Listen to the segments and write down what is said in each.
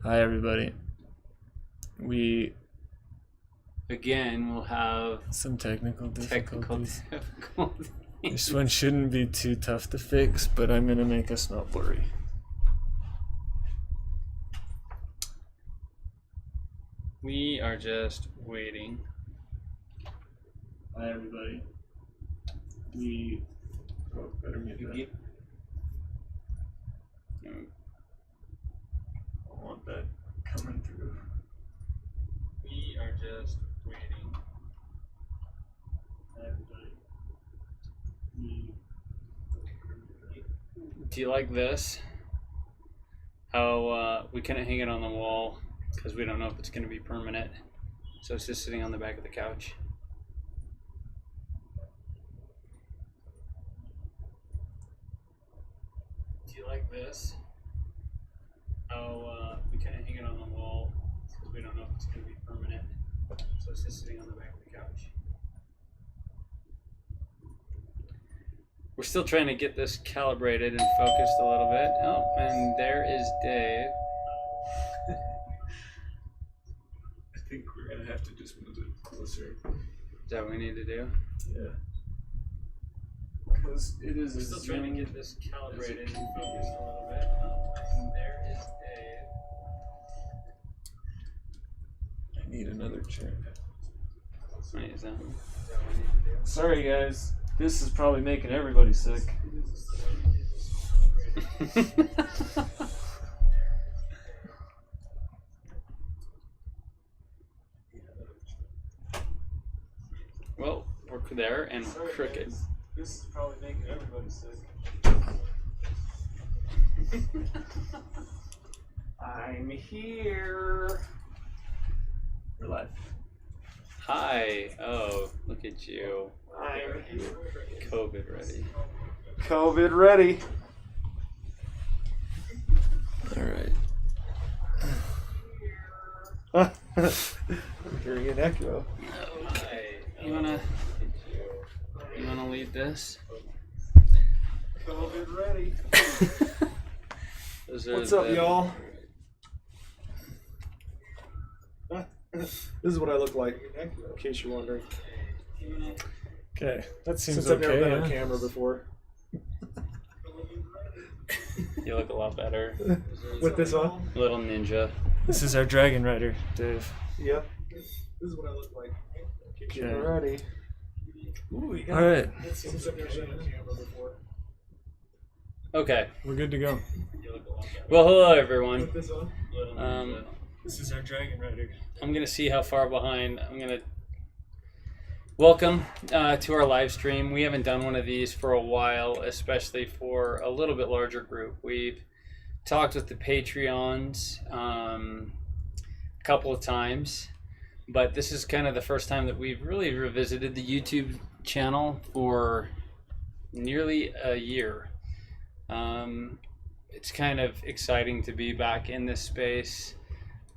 Hi, everybody. We Again, we'll have some technical difficulties. difficulties. This one shouldn't be too tough to fix, but I'm gonna make us not blurry. We are just waiting. Hi, everybody. Better mute that. No. I want that coming through. We are just waiting. Hi, everybody. Do you like this? How we couldn't hang it on the wall because we don't know if it's going to be permanent. So it's just sitting on the back of the couch. Do you like this? How we couldn't hang it on the wall because we don't know if it's going to be permanent. So it's just sitting on the back of the couch. We're still trying to get this calibrated and focused a little bit. Oh, and there is Dave. I think we're gonna have to just move it closer. Is that what we need to do? Yeah. Because it is. We're still trying to get this calibrated and focused a little bit. Oh, and there is Dave. I need another chair. Right, is that what we need to do? Sorry, guys. This is probably making everybody sick. Well, we're there and we're crooked. Guys. This is probably making everybody sick. I'm here. We're live. Hi. Oh, look at you. I'm here. COVID ready. COVID ready. All right. I'm hearing an echo. Okay. You wanna lead this? COVID ready. What's up, y'all? This is what I look like, in case you're wondering. Okay, that seems Since I've never been on huh? camera before. You look a lot better. With this on? Little ninja. This is our Dragon Rider, Dave. Yep. This is what I look like. In case Okay. you're ready. Ooh, you got All right, Since I've never been on camera before. Okay. we're good to go. Well, hello everyone. With this on? This is our Dragon Rider. I'm gonna see how far behind. I'm gonna welcome to our live stream. We haven't done one of these for a while, especially for a little bit larger group. We've talked with the Patreons a couple of times, but this is kind of the first time that we've really revisited the YouTube channel for nearly a year. It's kind of exciting to be back in this space.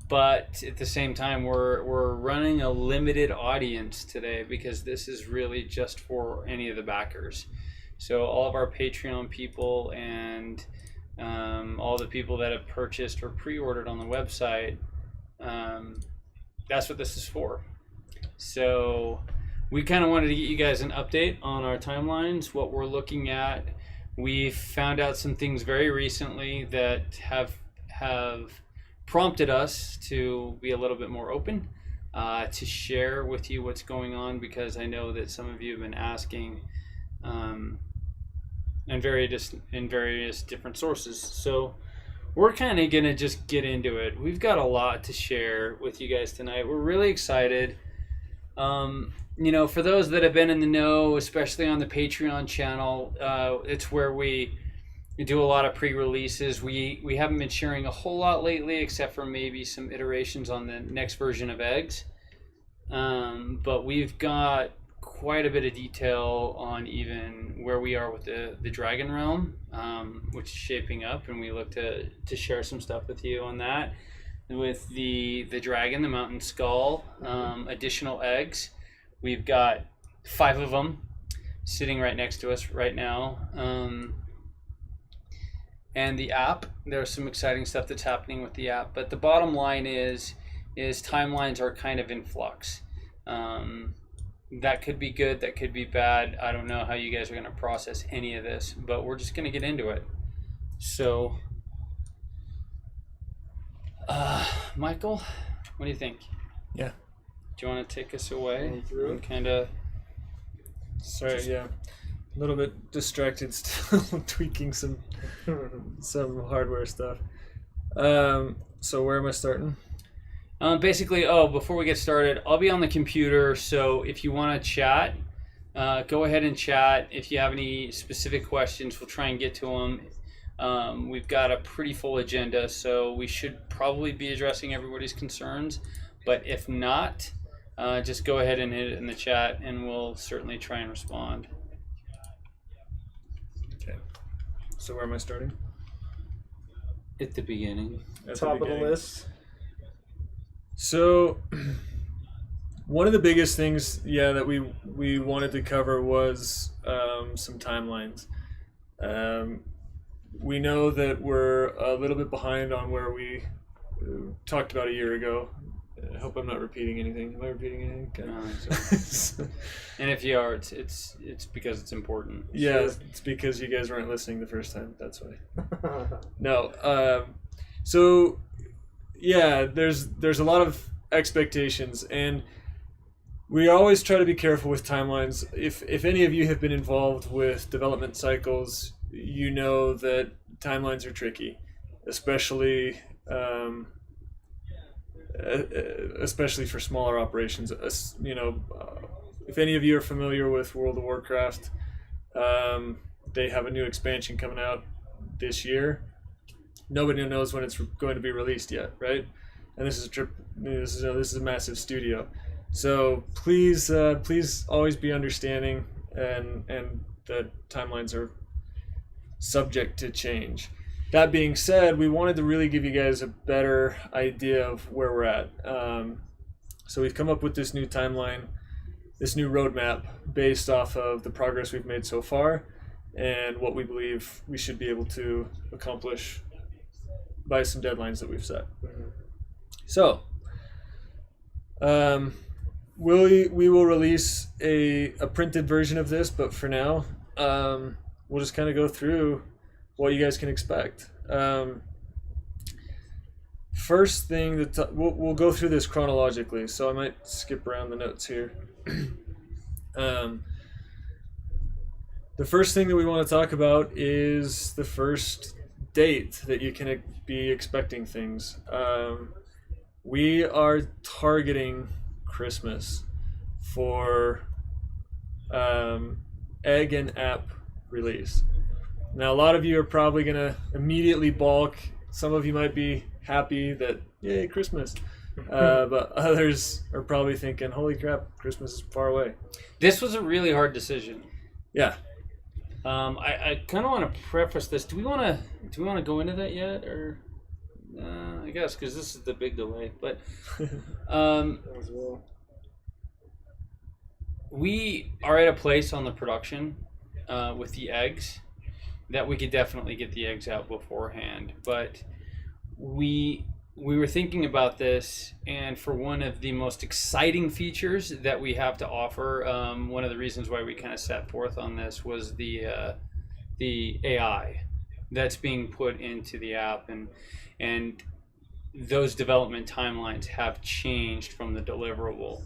But at the same time, we're running a limited audience today because this is really just for any of the backers. So all of our Patreon people and all the people that have purchased or pre-ordered on the website, that's what this is for. So we kind of wanted to get you guys an update on our timelines, what we're looking at. We found out some things very recently that have prompted us to be a little bit more open, to share with you what's going on, because I know that some of you have been asking in various different sources. So we're kind of gonna just get into it. We've got a lot to share with you guys tonight. We're really excited. For those that have been in the know, especially on the Patreon channel, it's where we do a lot of pre-releases. We haven't been sharing a whole lot lately, except for maybe some iterations on the next version of Eggs. But we've got quite a bit of detail on even where we are with the Dragon Realm, which is shaping up, and we look to share some stuff with you on that. With the dragon, the mountain skull, additional eggs. We've got 5 of them sitting right next to us right now. and the app. There's some exciting stuff that's happening with the app, but the bottom line is timelines are kind of in flux. That could be good, that could be bad. I don't know how you guys are going to process any of this, but we're just going to get into it. So, Michael, what do you think? Yeah. Do you want to take us away? Going through And it? kind of. Sorry, yeah. A little bit distracted still, tweaking some hardware stuff. So where am I starting? Basically, before we get started, I'll be on the computer, so if you want to chat, go ahead and chat. If you have any specific questions, we'll try and get to them. We've got a pretty full agenda, so we should probably be addressing everybody's concerns, but if not, just go ahead and hit it in the chat, and we'll certainly try and respond. Okay. So where am I starting? At the beginning. At Top of the beginning. list. So, one of the biggest things, that we wanted to cover was some timelines. We know that we're a little bit behind on where we talked about a year ago. I hope I'm not repeating anything. Am I repeating anything? Okay. No, and if you are, it's because it's important. Yeah, it's because you guys weren't listening the first time. That's why. No. So, yeah, there's a lot of expectations, and we always try to be careful with timelines. If any of you have been involved with development cycles, you know that timelines are tricky, especially for smaller operations. If any of you are familiar with World of Warcraft, they have a new expansion coming out this year. Nobody knows when it's going to be released yet, right? And this is a massive studio, so please always be understanding, and that timelines are subject to change. That being said, we wanted to really give you guys a better idea of where we're at. So we've come up with this new timeline, this new roadmap based off of the progress we've made so far and what we believe we should be able to accomplish by some deadlines that we've set. So, we will release a printed version of this, but for now, we'll just kind of go through what you guys can expect. First thing that we'll go through this chronologically, so I might skip around the notes here. The first thing that we want to talk about is the first date that you can be expecting things. We are targeting Christmas for egg and app release. Now, a lot of you are probably going to immediately balk. Some of you might be happy that, yay, Christmas. But others are probably thinking, holy crap, Christmas is far away. This was a really hard decision. Yeah. I kind of want to preface this. Do we want to go into that yet, or I guess because this is the big delay. But As well. we are at a place on the production with the eggs that we could definitely get the eggs out beforehand. But we were thinking about this, and for one of the most exciting features that we have to offer, one of the reasons why we kind of set forth on this was the AI that's being put into the app, and those development timelines have changed from the deliverable.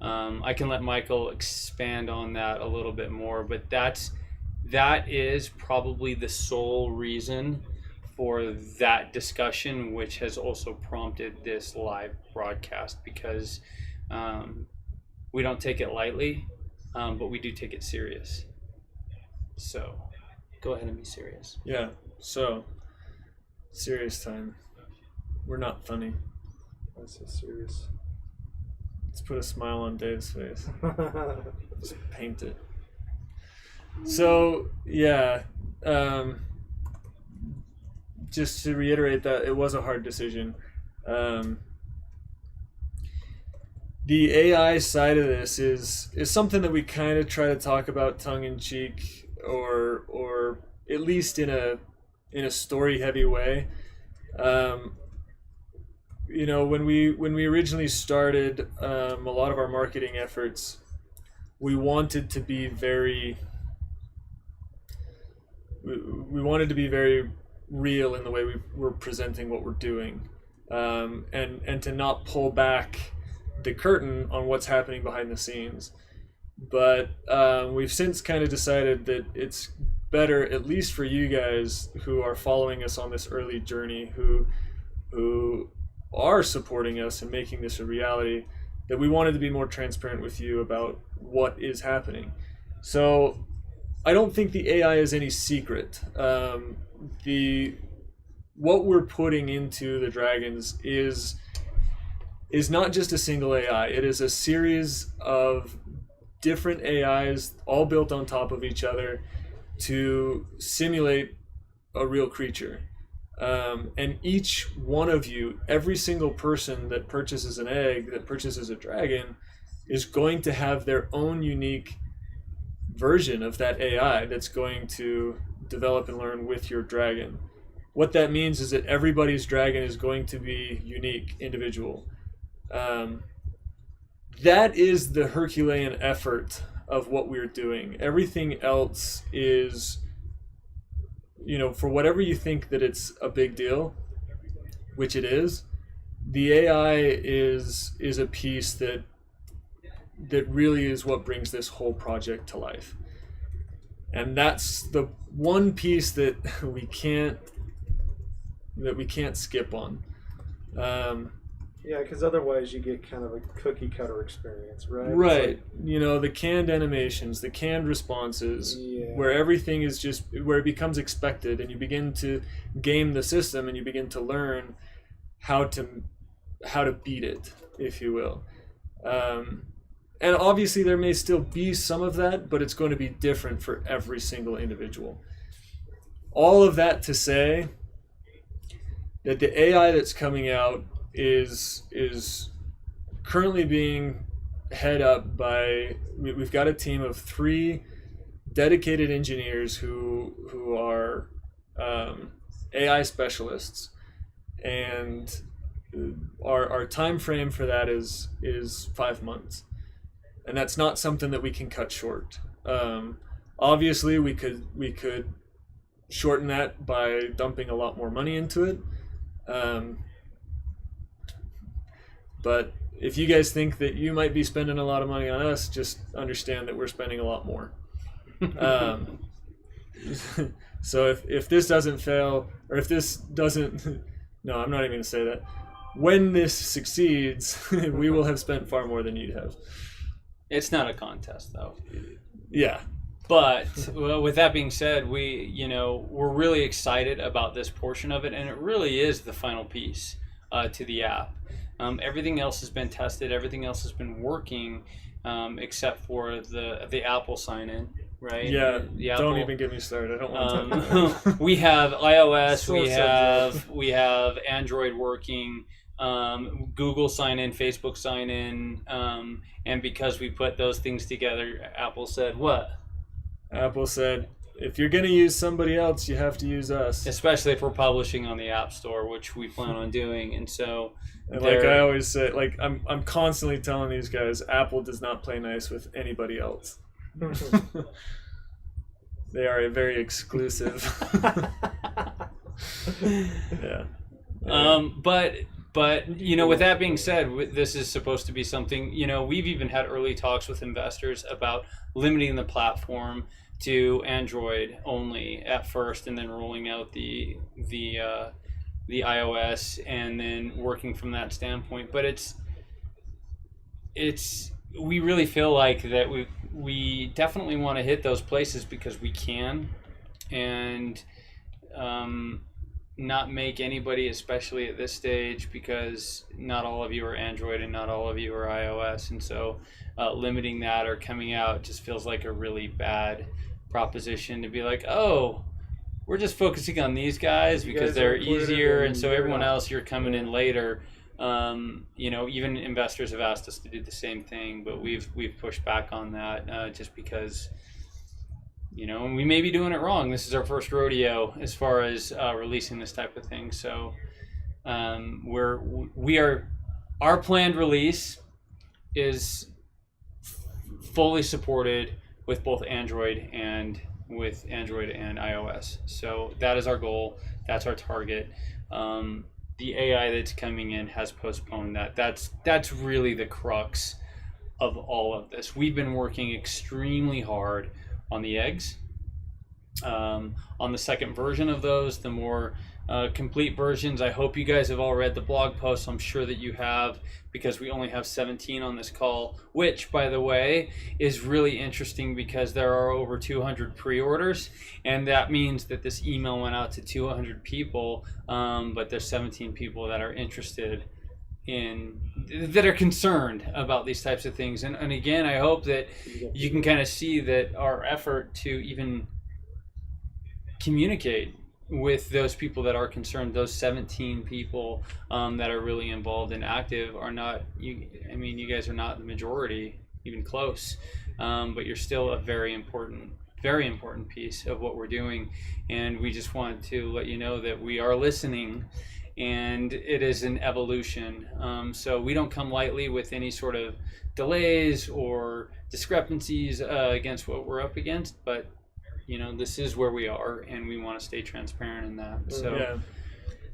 I can let Michael expand on that a little bit more, but that is probably the sole reason for that discussion, which has also prompted this live broadcast, because we don't take it lightly, but we do take it serious. So go ahead and be serious. Yeah. So, serious time. We're not funny. That's so serious. Let's put a smile on Dave's face. Just paint it. So, yeah. Just to reiterate that it was a hard decision. The AI side of this is something that we kind of try to talk about tongue in cheek, or at least in in a story heavy way. You know, when we originally started a lot of our marketing efforts, we wanted to be very real in the way we were presenting what we're doing, and to not pull back the curtain on what's happening behind the scenes. But we've since kind of decided that it's better, at least for you guys who are following us on this early journey, who are supporting us and making this a reality, that we wanted to be more transparent with you about what is happening. So I don't think the AI is any secret. What we're putting into the Dragons is not just a single AI. It is a series of different AIs all built on top of each other to simulate a real creature. And each one of you, every single person that purchases an egg, that purchases a dragon, is going to have their own unique version of that AI that's going to develop and learn with your dragon. What that means is that everybody's dragon is going to be unique, individual. That is the Herculean effort of what we're doing. Everything else is, you know, for whatever you think that it's a big deal, which it is, the AI is a piece that really is what brings this whole project to life. And that's the one piece that we can't skip on. Yeah, because otherwise you get kind of a cookie cutter experience, right? Right. It's You know, the canned animations, the canned responses, Yeah. where everything is just, where it becomes expected, and you begin to game the system and you begin to learn how to beat it, if you will. And obviously there may still be some of that, but it's going to be different for every single individual. All of that to say that the AI that's coming out is currently being head up by, we've got a team of 3 dedicated engineers who are AI specialists, and our time frame for that is 5 months, and that's not something that we can cut short. Obviously we could shorten that by dumping a lot more money into it. But if you guys think that you might be spending a lot of money on us, just understand that we're spending a lot more. So if this doesn't fail, or if this doesn't, no, I'm not even going to say that. When this succeeds, we will have spent far more than you'd have. It's not a contest, though. Yeah. But well, with that being said, we're really excited about this portion of it, and it really is the final piece to the app. Everything else has been tested. Everything else has been working, except for the Apple sign-in, right? Yeah. The Apple, don't even get me started. I don't want to talk about that. We have iOS. So we have Android working. Google sign-in, Facebook sign-in, and because we put those things together, Apple said what? Apple said, if you're going to use somebody else, you have to use us. Especially if we're publishing on the App Store, which we plan on doing, and so. And like I always say, like I'm constantly telling these guys, Apple does not play nice with anybody else. They are a very exclusive. Yeah. But with that being said, this is supposed to be something. We've even had early talks with investors about limiting the platform to Android only at first, and then rolling out the iOS, and then working from that standpoint. But we really feel like that we definitely want to hit those places because we can, and not make anybody, especially at this stage, because not all of you are Android and not all of you are iOS, and so limiting that or coming out just feels like a really bad proposition to be like, oh, we're just focusing on these guys because they're easier, and so everyone else, you're coming in later. Even investors have asked us to do the same thing, but we've pushed back on that just because and we may be doing it wrong. This is our first rodeo as far as releasing this type of thing. So our planned release is fully supported with both Android and iOS. So that is our goal. That's our target. The AI that's coming in has postponed that. That's really the crux of all of this. We've been working extremely hard on the eggs. On the second version of those, the more complete versions. I hope you guys have all read the blog post. I'm sure that you have, because we only have 17 on this call, which, by the way, is really interesting because there are over 200 pre-orders, and that means that this email went out to 200 people, but there's 17 people that are interested that are concerned about these types of things. And again, I hope that you can kind of see that our effort to even communicate with those people that are concerned, those 17 people that are really involved and active are not, you guys are not the majority, even close, but you're still a very important piece of what we're doing. And we just want to let you know that we are listening, and it is an evolution. So we don't come lightly with any sort of delays or discrepancies against what we're up against, but this is where we are, and we want to stay transparent in that. So yeah,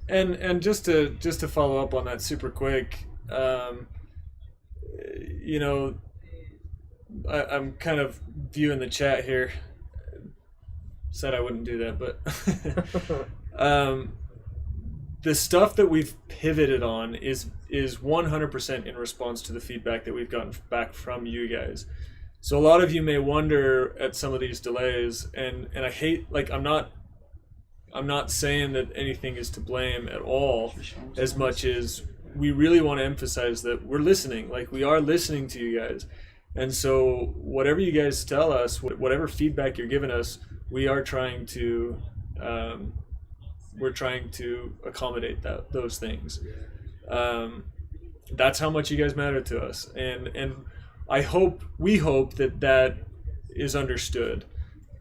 and just to follow up on that super quick, I'm kind of viewing the chat here. Said I wouldn't do that, but the stuff that we've pivoted on is 100% in response to the feedback that we've gotten back from you guys. So a lot of you may wonder at some of these delays, and I hate, I'm not saying that anything is to blame at all, as much as we really want to emphasize that we're listening. We are listening to you guys. And so whatever you guys tell us, whatever feedback you're giving us, we are trying to accommodate those things. That's how much you guys matter to us. And we hope that is understood.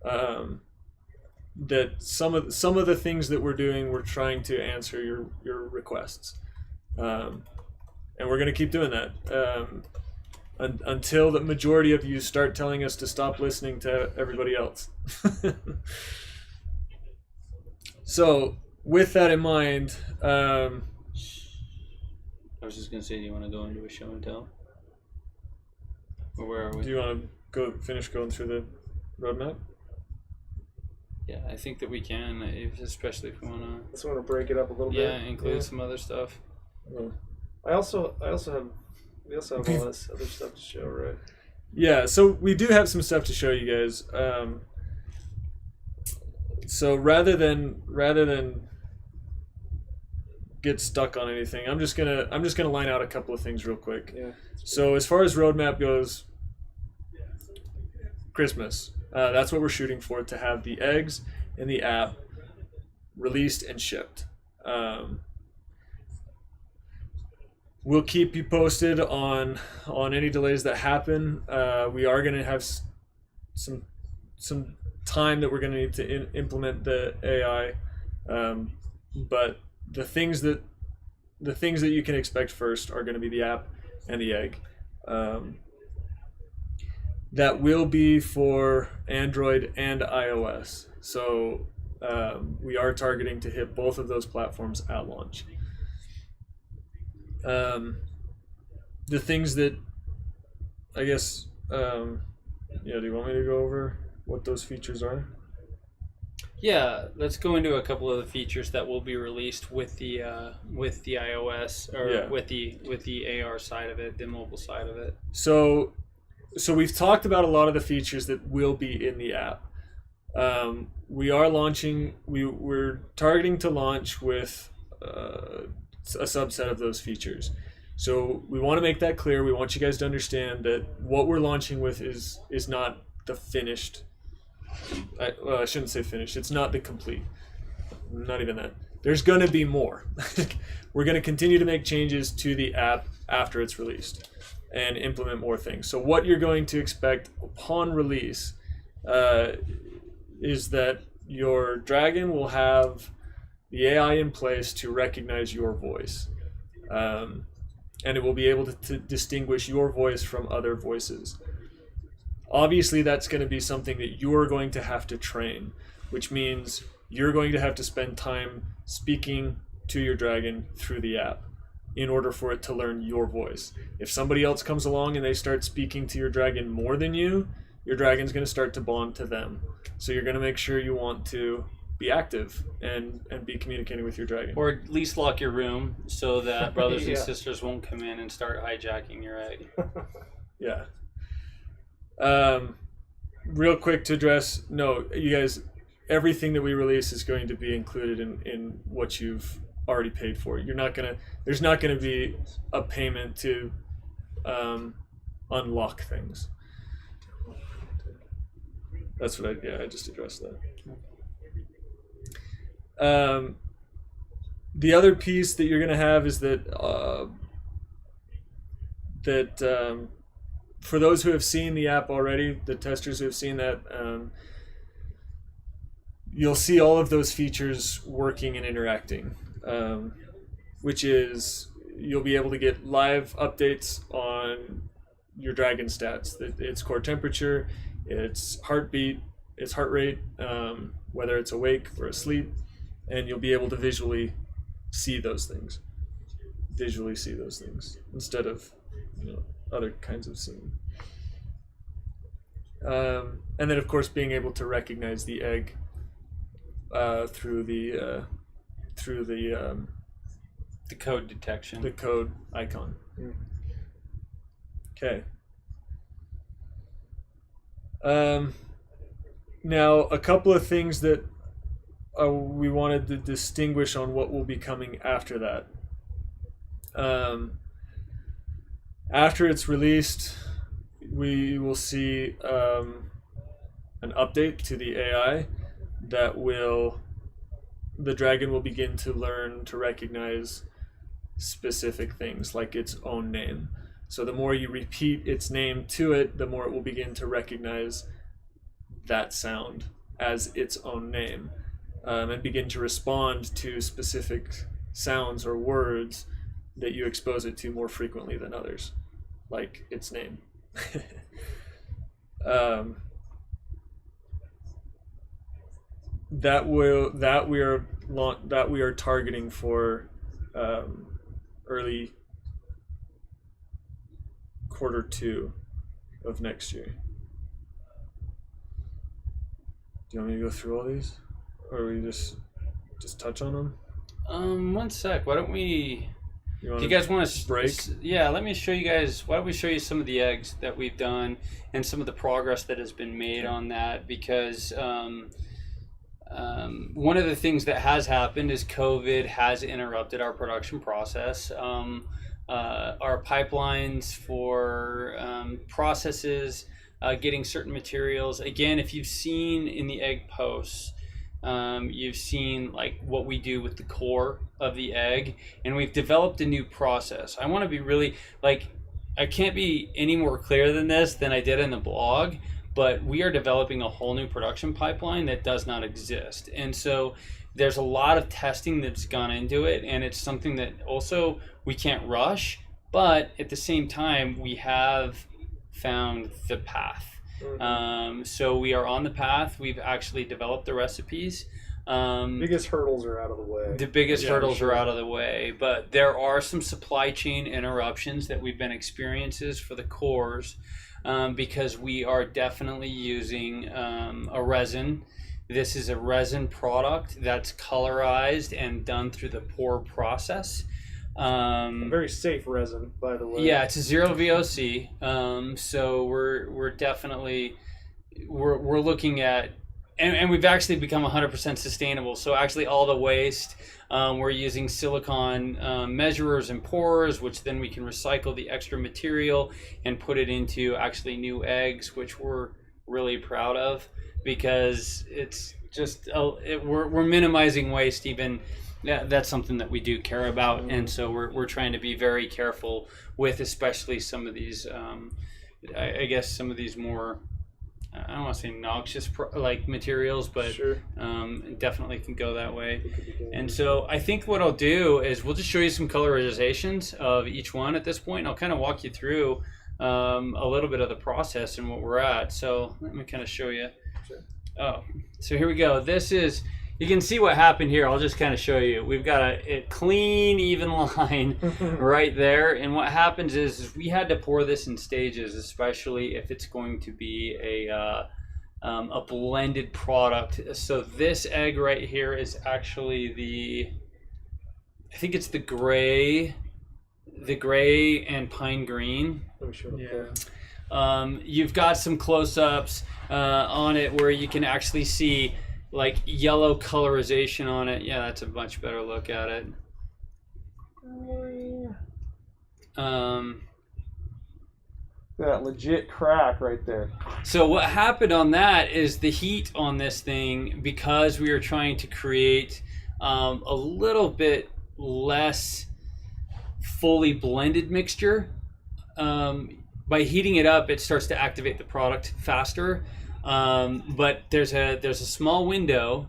That some of the things that we're doing, we're trying to answer your requests, and we're going to keep doing that until the majority of you start telling us to stop listening to everybody else. So, with that in mind, I was just going to say, do you want to go into a show and tell? Or where are we? Do you want to finish going through the roadmap? Yeah, I think that we can, especially if we want to. Just want to break it up a little bit. Yeah, include some other stuff. Yeah. We also have all this other stuff to show, right? Yeah, so we do have some stuff to show you guys. So rather than get stuck on anything, I'm just gonna line out a couple of things real quick. Yeah. So as far as roadmap goes, Christmas. That's what we're shooting for, to have the eggs and the app released and shipped. We'll keep you posted on any delays that happen. We are going to have some time that we're going to need to implement the AI, but the things that you can expect first are going to be the app and the egg. That will be for Android and iOS. So we are targeting to hit both of those platforms at launch. The things that I guess, do you want me to go over what those features are? Yeah, let's go into a couple of the features that will be released with the iOS, or with the AR side of it, the mobile side of it. So we've talked about a lot of the features that will be in the app. We are launching. We're targeting to launch with a subset of those features. So we want to make that clear. We want you guys to understand that what we're launching with is not the finished. I shouldn't say finished. It's not the complete. Not even that. There's going to be more. We're going to continue to make changes to the app after it's released and implement more things. So what you're going to expect upon release is that your dragon will have the AI in place to recognize your voice. And it will be able to distinguish your voice from other voices. Obviously, that's going to be something that you're going to have to train, which means you're going to have to spend time speaking to your dragon through the app in order for it to learn your voice. If somebody else comes along and they start speaking to your dragon more than you, your dragon's going to start to bond to them. So you're going to make sure you want to be active and be communicating with your dragon. Or at least lock your room so that brothers and Yeah. sisters won't come in and start hijacking your egg. Yeah. Real quick to address, no, you guys, everything that we release is going to be included in what you've already paid for. There's not gonna be a payment to unlock things. That's what I just addressed that. The other piece that you're gonna have is that for those who have seen the app already, the testers who have seen that, you'll see all of those features working and interacting, which is you'll be able to get live updates on your dragon stats, its core temperature, its heartbeat, its heart rate, whether it's awake or asleep, and you'll be able to visually see those things instead of other kinds of seeing. And then of course being able to recognize the egg through the code detection. the code icon. Okay. Now a couple of things that we wanted to distinguish on what will be coming after that. After it's released, we will see an update to the AI that the dragon will begin to learn to recognize specific things like its own name. So the more you repeat its name to it, the more it will begin to recognize that sound as its own name, and begin to respond to specific sounds or words that you expose it to more frequently than others, like its name. That we are targeting for early Q2 of next year. Do you want me to go through all these, or we just touch on them? 1 sec. Why don't we? Do Do you guys want to break? Yeah, let me show you guys. Why don't we show you some of the eggs that we've done and some of the progress that has been made on that? Because one of the things that has happened is COVID has interrupted our production process. Our pipelines for processes, getting certain materials. Again, if you've seen in the egg posts, you've seen like what we do with the core of the egg, and we've developed a new process. I want to be really I can't be any more clear than this than I did in the blog, but we are developing a whole new production pipeline that does not exist. And so there's a lot of testing that's gone into it, and it's something that also we can't rush, but at the same time we have found the path. So we are on the path. We've actually developed the recipes. Biggest hurdles are out of the way. The biggest Yeah, hurdles sure. are out of the way, but there are some supply chain interruptions that we've been experiencing for the cores, because we are definitely using a resin. This is a resin product that's colorized and done through the pour process. A very safe resin, by the way. Yeah, it's a 0 VOC. So we're definitely we're looking at, and we've actually become 100% sustainable. So actually all the waste, we're using silicone measurers and pourers, which then we can recycle the extra material and put it into actually new eggs, which we're really proud of, because it's just we're minimizing waste. Even that's something that we do care about, and so we're trying to be very careful with, especially some of these I guess some of these more I don't want to say noxious like materials, but Sure. definitely can go that way. It could be dangerous. And so I think what I'll do is we'll just show you some colorizations of each one at this point. I'll kind of walk you through a little bit of the process and what we're at. So let me kind of show you. Sure. Oh, so here we go. This is, you can see what happened here. I'll just kind of show you. We've got a clean, even line right there. And what happens is we had to pour this in stages, especially if it's going to be a blended product. So this egg right here is actually I think it's the gray and pine green. Let me show it Yeah. there. You've got some close-ups on it where you can actually see like yellow colorization on it. Yeah, that's a much better look at it. That legit crack right there. So what happened on that is the heat on this thing, because we were trying to create a little bit less fully blended mixture. By heating it up, it starts to activate the product faster. But there's a small window.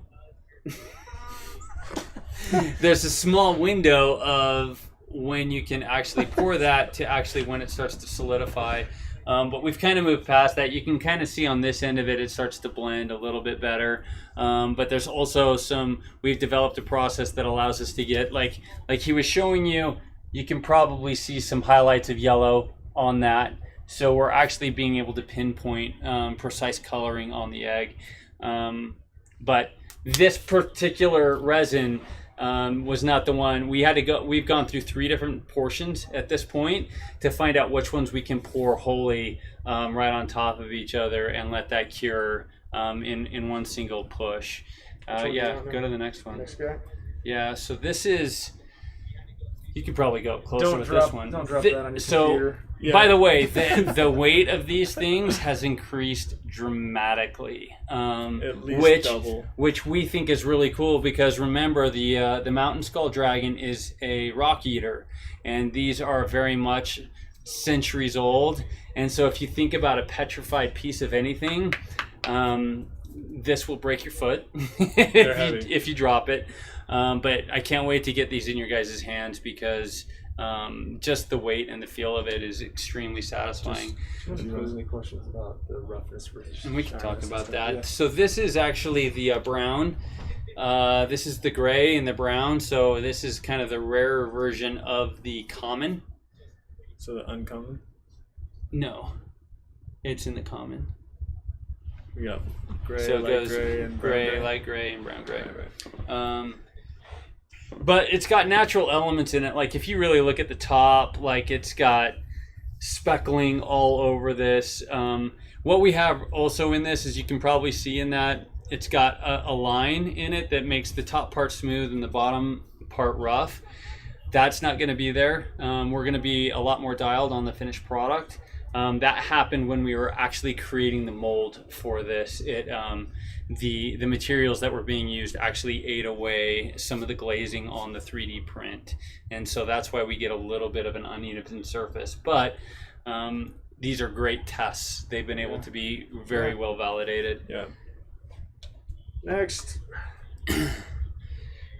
There's a small window of when you can actually pour that to actually when it starts to solidify. But we've kind of moved past that. You can kind of see on this end of it, it starts to blend a little bit better. But there's also we've developed a process that allows us to get, like he was showing you, you can probably see some highlights of yellow on that. So we're actually being able to pinpoint precise coloring on the egg. But this particular resin was not the one. We've gone through 3 different portions at this point to find out which ones we can pour wholly right on top of each other and let that cure in one single push. one Yeah, do you want go now? to the next one. Next guy. Yeah, so this is, you could probably go up closer Don't with drop, this one. don't drop that on your So, computer. Yeah. by the way, the weight of these things has increased dramatically, At least which double. which we think is really cool, because remember the mountain skull dragon is a rock eater, and these are very much centuries old. And so if you think about a petrified piece of anything, this will break your foot if you drop it. But I can't wait to get these in your guys' hands, because just the weight and the feel of it is extremely satisfying. Just pose any questions about the roughness versus And we can talk sharpness about and that. stuff. So this is actually the brown. This is the gray and the brown. So this is kind of the rarer version of the common. So the uncommon. No, it's in the common. We got gray, So it light goes gray, and brown gray, gray. light gray, and brown gray. Right. But it's got natural elements in it. Like if you really look at the top, like it's got speckling all over this. What we have also in this is, you can probably see in that it's got a line in it that makes the top part smooth and the bottom part rough. That's not going to be there. We're going to be a lot more dialed on the finished product. That happened when we were actually creating the mold for this. The materials that were being used actually ate away some of the glazing on the 3D print, and so that's why we get a little bit of an uneven surface. But these are great tests. They've been able to be very well validated. Yeah. Next.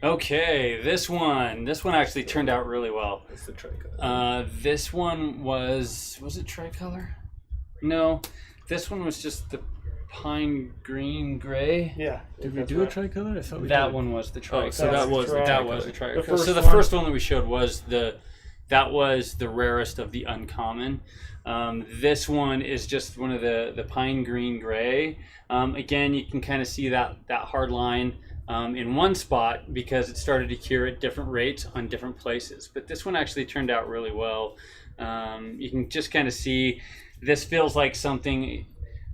Okay, this one actually turned out really well. That's the tricolor. This one was it tricolor? No, this one was just the pine green gray. Yeah. Did we that's do a right. tricolor? I thought we That did. one was the tricolor. Oh, so that was the that was the tricolor. tricolor. The first So the one- first one that we showed was the rarest of the uncommon. This one is just one of the pine green gray. Again, you can kind of see that hard line in one spot, because it started to cure at different rates on different places. But this one actually turned out really well. You can just kind of see this feels like something.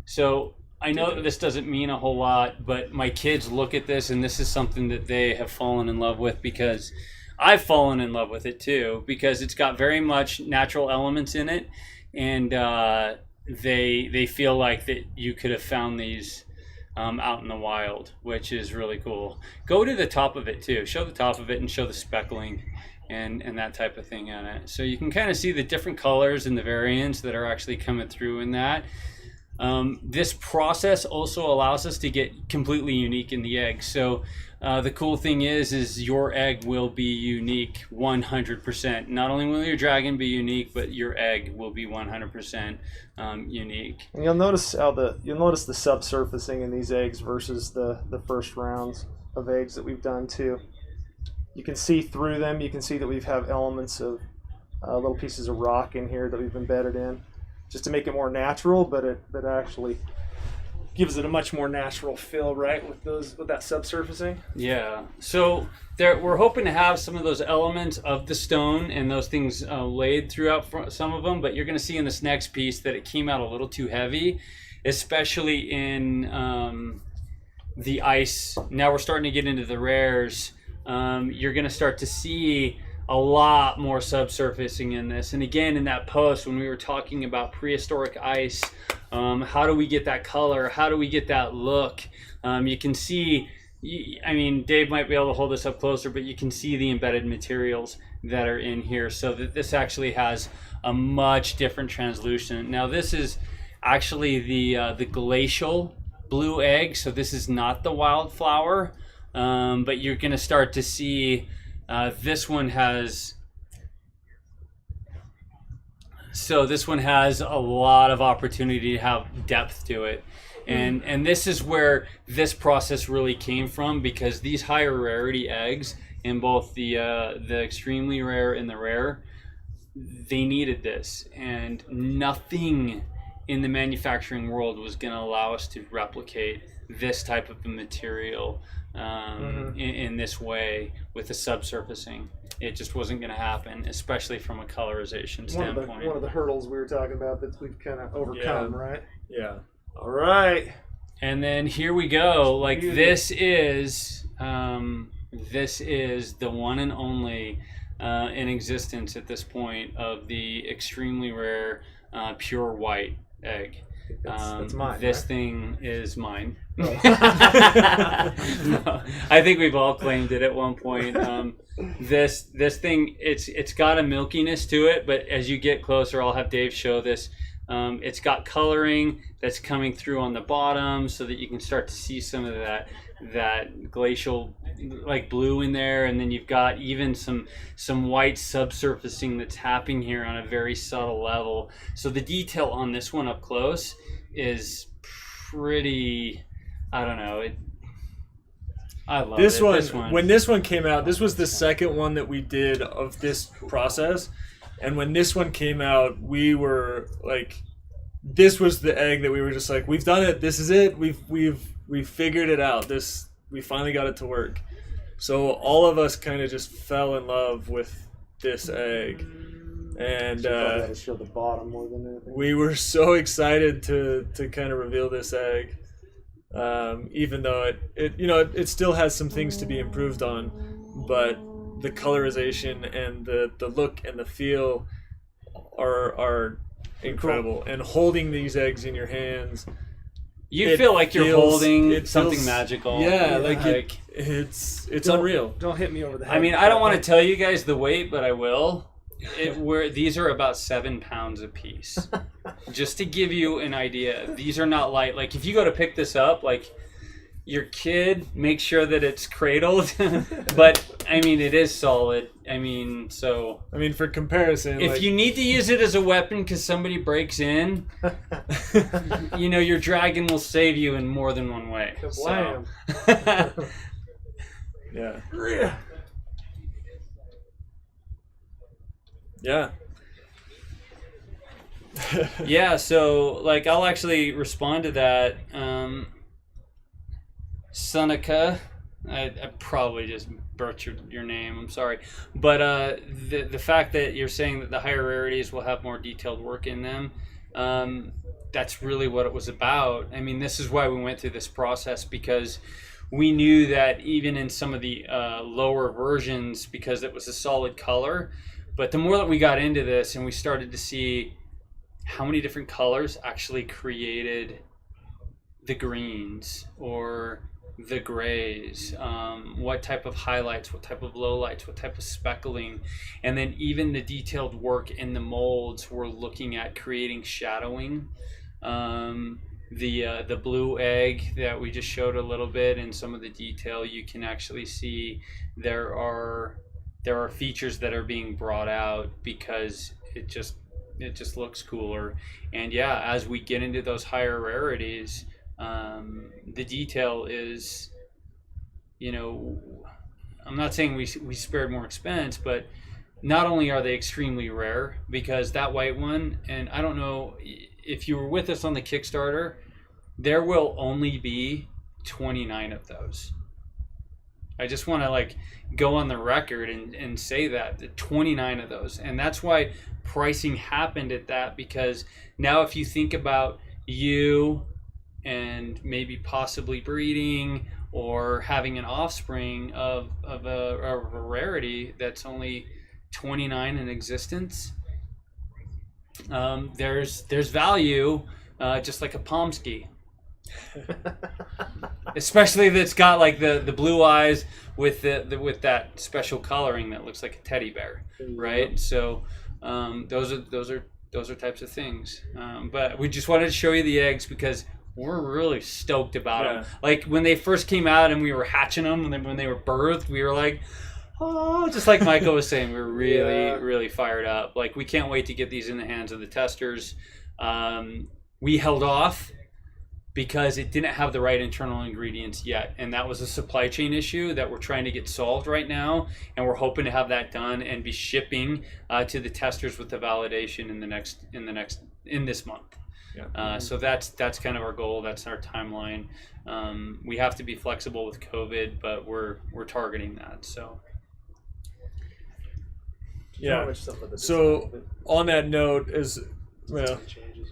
So I know that this doesn't mean a whole lot, but my kids look at this and this is something that they have fallen in love with, because I've fallen in love with it too, because it's got very much natural elements in it, and they feel like that you could have found these out in the wild, which is really cool. Go to the top of it too. Show the top of it and show the speckling and that type of thing on it. So you can kind of see the different colors and the variants that are actually coming through in that. This process also allows us to get completely unique in the egg. So the cool thing is your egg will be unique 100%. Not only will your dragon be unique, but your egg will be 100% unique. And you'll notice the subsurfacing in these eggs versus the first rounds of eggs that we've done too. You can see through them. You can see that we've have elements of little pieces of rock in here that we've embedded in, just to make it more natural. But it actually gives it a much more natural feel, right? With that subsurfacing. Yeah. So we're hoping to have some of those elements of the stone and those things laid throughout some of them. But you're going to see in this next piece that it came out a little too heavy, especially in the ice. Now we're starting to get into the rares. You're going to start to see a lot more subsurfacing in this. And again, in that post, when we were talking about prehistoric ice, how do we get that color? How do we get that look? You can see, I mean, Dave might be able to hold this up closer, but you can see the embedded materials that are in here, so that this actually has a much different translucent. Now this is actually the glacial blue egg, so this is not the wildflower, but you're going to start to see this one has a lot of opportunity to have depth to it, and this is where this process really came from, because these higher rarity eggs in both the extremely rare and the rare, they needed this, and nothing in the manufacturing world was going to allow us to replicate this type of material in this way with the subsurfacing. It just wasn't going to happen, especially from a colorization standpoint. One of the hurdles we were talking about that we've kind of overcome, right? Yeah. All right. And then here we go. Like this is the one and only in existence at this point of the extremely rare pure white egg. That's mine. This right? thing is mine. Oh. No, I think we've all claimed it at one point. This thing, it's got a milkiness to it, but as you get closer, I'll have Dave show this. It's got coloring that's coming through on the bottom, so that you can start to see some of that glacial like blue in there, and then you've got even some white subsurfacing that's happening here on a very subtle level. So the detail on this one up close is pretty, I don't know, I love this it. one. This one. When this one came out, this was the second one that we did of this process, and when this one came out, we were like, this was the egg that we were just like, we've done it. This is it. We've figured it out. We finally got it to work. So all of us kind of just fell in love with this egg, and to show the bottom more than anything. we were so excited to kind of reveal this egg, even though it still has some things to be improved on, but the colorization and the look and the feel are incredible. And holding these eggs in your hands, you feel like you're holding something feels- magical. Yeah, it's unreal. Don't hit me over the head. I mean, I don't want to tell you guys the weight, but I will. These are about 7 pounds a piece. Just to give you an idea, these are not light. Like if you go to pick this up, like your kid, make sure that it's cradled. But I mean, it is solid. I mean, so I mean, for comparison, if you need to use it as a weapon because somebody breaks in, your dragon will save you in more than one way. So. Kablam. yeah. Yeah. Yeah, so like I'll actually respond to that. Seneca, I probably just butchered your name, I'm sorry. But the fact that you're saying that the higher rarities will have more detailed work in them, that's really what it was about. I mean, this is why we went through this process, because we knew that even in some of the lower versions, because it was a solid color, but the more that we got into this and we started to see how many different colors actually created the greens or the grays, what type of highlights, what type of lowlights, what type of speckling, and then even the detailed work in the molds, we're looking at creating shadowing The blue egg that we just showed a little bit in some of the detail, you can actually see there are features that are being brought out because it just looks cooler. And yeah, as we get into those higher rarities, the detail is, I'm not saying we spared more expense, but not only are they extremely rare, because that white one, and I don't know if you were with us on the Kickstarter, there will only be 29 of those. I just want to go on the record and say that the 29 of those, and that's why pricing happened at that, because now if you think about you and maybe possibly breeding or having an offspring of a rarity that's only 29 in existence, there's value, just like a Pomsky. Especially if it's got the blue eyes with with that special coloring that looks like a teddy bear, right? So those are types of things. But we just wanted to show you the eggs because we're really stoked about them. Like when they first came out and we were hatching them, and then when they were birthed, we were like, oh, just like Michael was saying, we were really fired up. Like, we can't wait to get these in the hands of the testers. We held off because it didn't have the right internal ingredients yet, and that was a supply chain issue that we're trying to get solved right now, and we're hoping to have that done and be shipping to the testers with the validation in this month. Yeah. So that's kind of our goal. That's our timeline. We have to be flexible with COVID, but we're targeting that. So. Yeah. So on that note,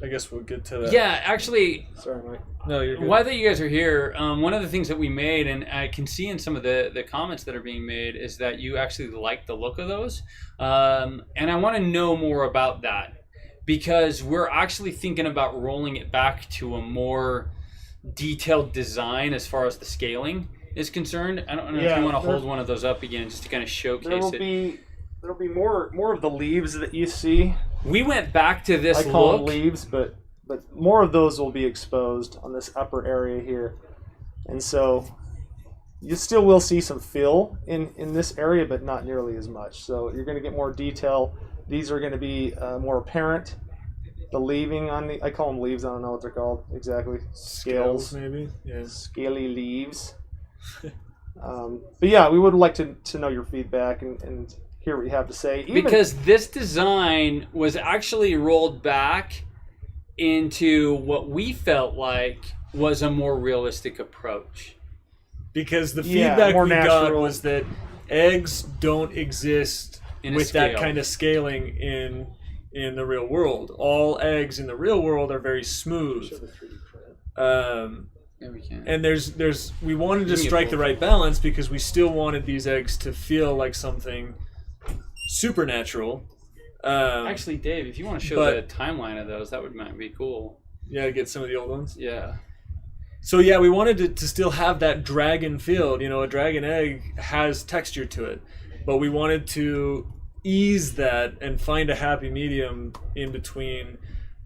I guess we'll get to that. Yeah, actually. Sorry, Mike. No, you're good. Why that you guys are here, one of the things that we made, and I can see in some of the comments that are being made, is that you actually like the look of those. And I want to know more about that, because we're actually thinking about rolling it back to a more detailed design as far as the scaling is concerned. I don't know if you want to hold one of those up again just to kind of showcase it. There'll be more of the leaves that you see. We went back to this I call look. them leaves, but more of those will be exposed on this upper area here. And so you still will see some fill in this area, but not nearly as much. So you're going to get more detail. These are going to be more apparent. The leaving on I call them leaves. I don't know what they're called exactly. Scales maybe. Yeah. Scaly leaves. But yeah, we would like to know your feedback and hear what you have to say. Because this design was actually rolled back into what we felt like was a more realistic approach. Because the feedback we got was that eggs don't exist with scale. that kind of scaling in the real world. All eggs in the real world are very smooth. Yeah, we can. And we wanted to strike the right balance because we still wanted these eggs to feel like something supernatural. Actually, Dave, if you want to show the timeline of those, that might be cool. Yeah, get some of the old ones. Yeah. So yeah, we wanted to still have that dragon feel. A dragon egg has texture to it, but we wanted to ease that and find a happy medium in between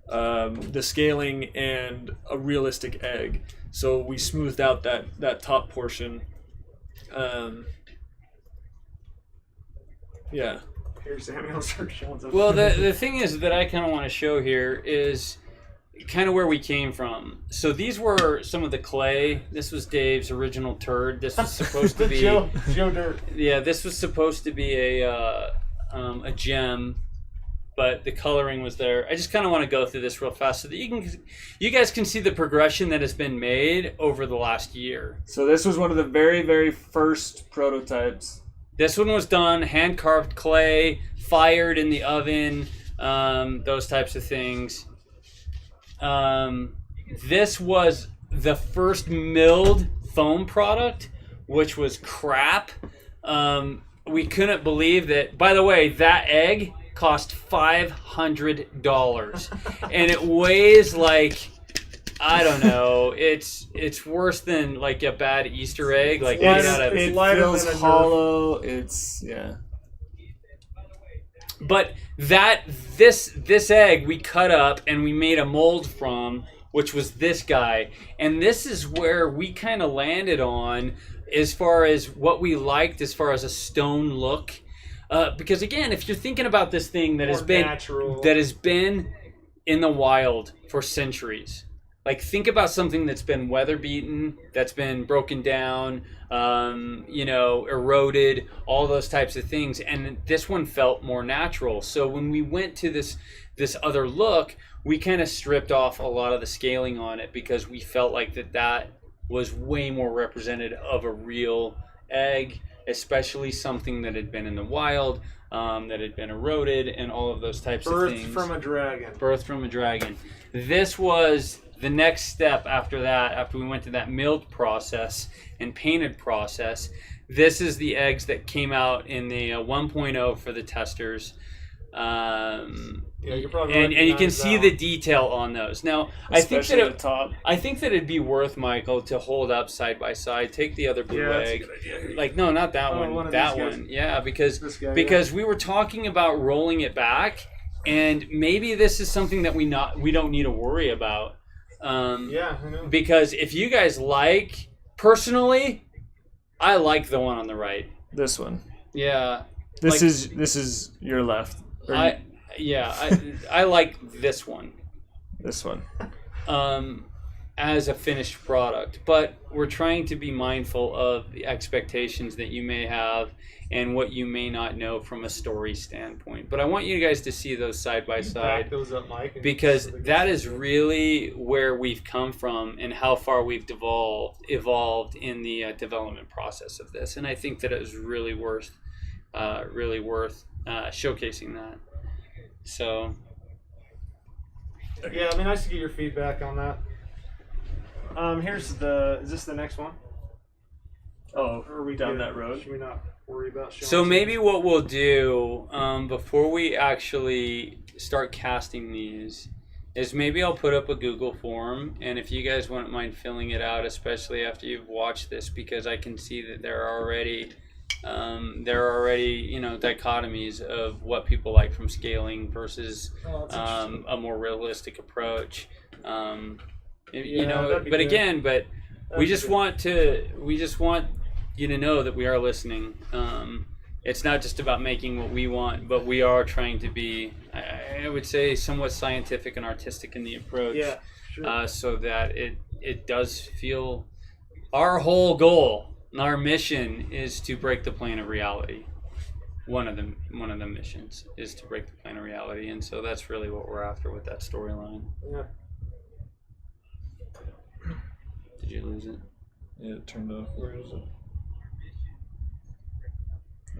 the scaling and a realistic egg. So we smoothed out that top portion. Yeah. Here, Sammy, I'll start showing something. Well, the thing is that I kind of want to show here is kind of where we came from. So these were some of the clay. This was Dave's original turd. This was supposed to be Joe Dirt. Yeah, this was supposed to be a gem, but the coloring was there. I just kind of want to go through this real fast so that you guys can see the progression that has been made over the last year. So this was one of the very, very first prototypes. This one was done, hand-carved clay, fired in the oven, those types of things. This was the first milled foam product, which was crap. We couldn't believe that. By the way, that egg cost $500, and it weighs like, I don't know. It's worse than like a bad Easter egg. Like It feels hollow. But this egg we cut up and we made a mold from which was this guy. And this is where we kind of landed on as far as what we liked as far as a stone look. Because again, if you're thinking about this thing that has More been natural. that has been in the wild for centuries, like think about something that's been weather beaten, that's been broken down, eroded, all those types of things, and this one felt more natural. So when we went to this other look, we kind of stripped off a lot of the scaling on it because we felt like that was way more representative of a real egg, especially something that had been in the wild, that had been eroded, and all of those types of things. Birthed from a dragon. Birthed from a dragon. This was the next step after that, after we went to that milled process and painted process. This is the eggs that came out in the 1.0 for the testers. Yeah, you probably and you can recognize see that the one. detail on those. Now, Especially I at the top. think that it'd be worth, Michael, to hold up side by side. Take the other blue Yeah, that's a egg. good idea. Like, no, not that Oh, one. one of That these guys. one. Yeah, because This guy, because we were talking about rolling it back, and maybe this is something that we don't need to worry about. Yeah, I know. Because if you guys personally, I like the one on the right. This one. Yeah. This Like- is your left. Or I like this one. this one. As a finished product, but we're trying to be mindful of the expectations that you may have and what you may not know from a story standpoint. But I want you guys to see those side by Back side, those up, Mike. and because so they can that see is it. really where we've come from and how far we've evolved in the development process of this. And I think that it was really worth showcasing that. So Yeah, it'd be nice to get your feedback on that. Is this the next one? Oh, Or are we down good? that road. Should we not worry about showing So some? maybe what we'll do before we actually start casting these is maybe I'll put up a Google form, and if you guys wouldn't mind filling it out, especially after you've watched this, because I can see that there are already dichotomies of what people like from scaling versus Oh, that's interesting. a more realistic approach. that'd be But good. again, we That'd just be want you to know that we are listening. It's not just about making what we want, but we are trying to be, I would say, somewhat scientific and artistic in the approach. Yeah, sure. So that it does feel. Our whole goal, our mission, is to break the plane of reality. One of the missions is to break the plane of reality, and so that's really what we're after with that storyline. Yeah. Did you lose it? Yeah, it turned off. Where is it?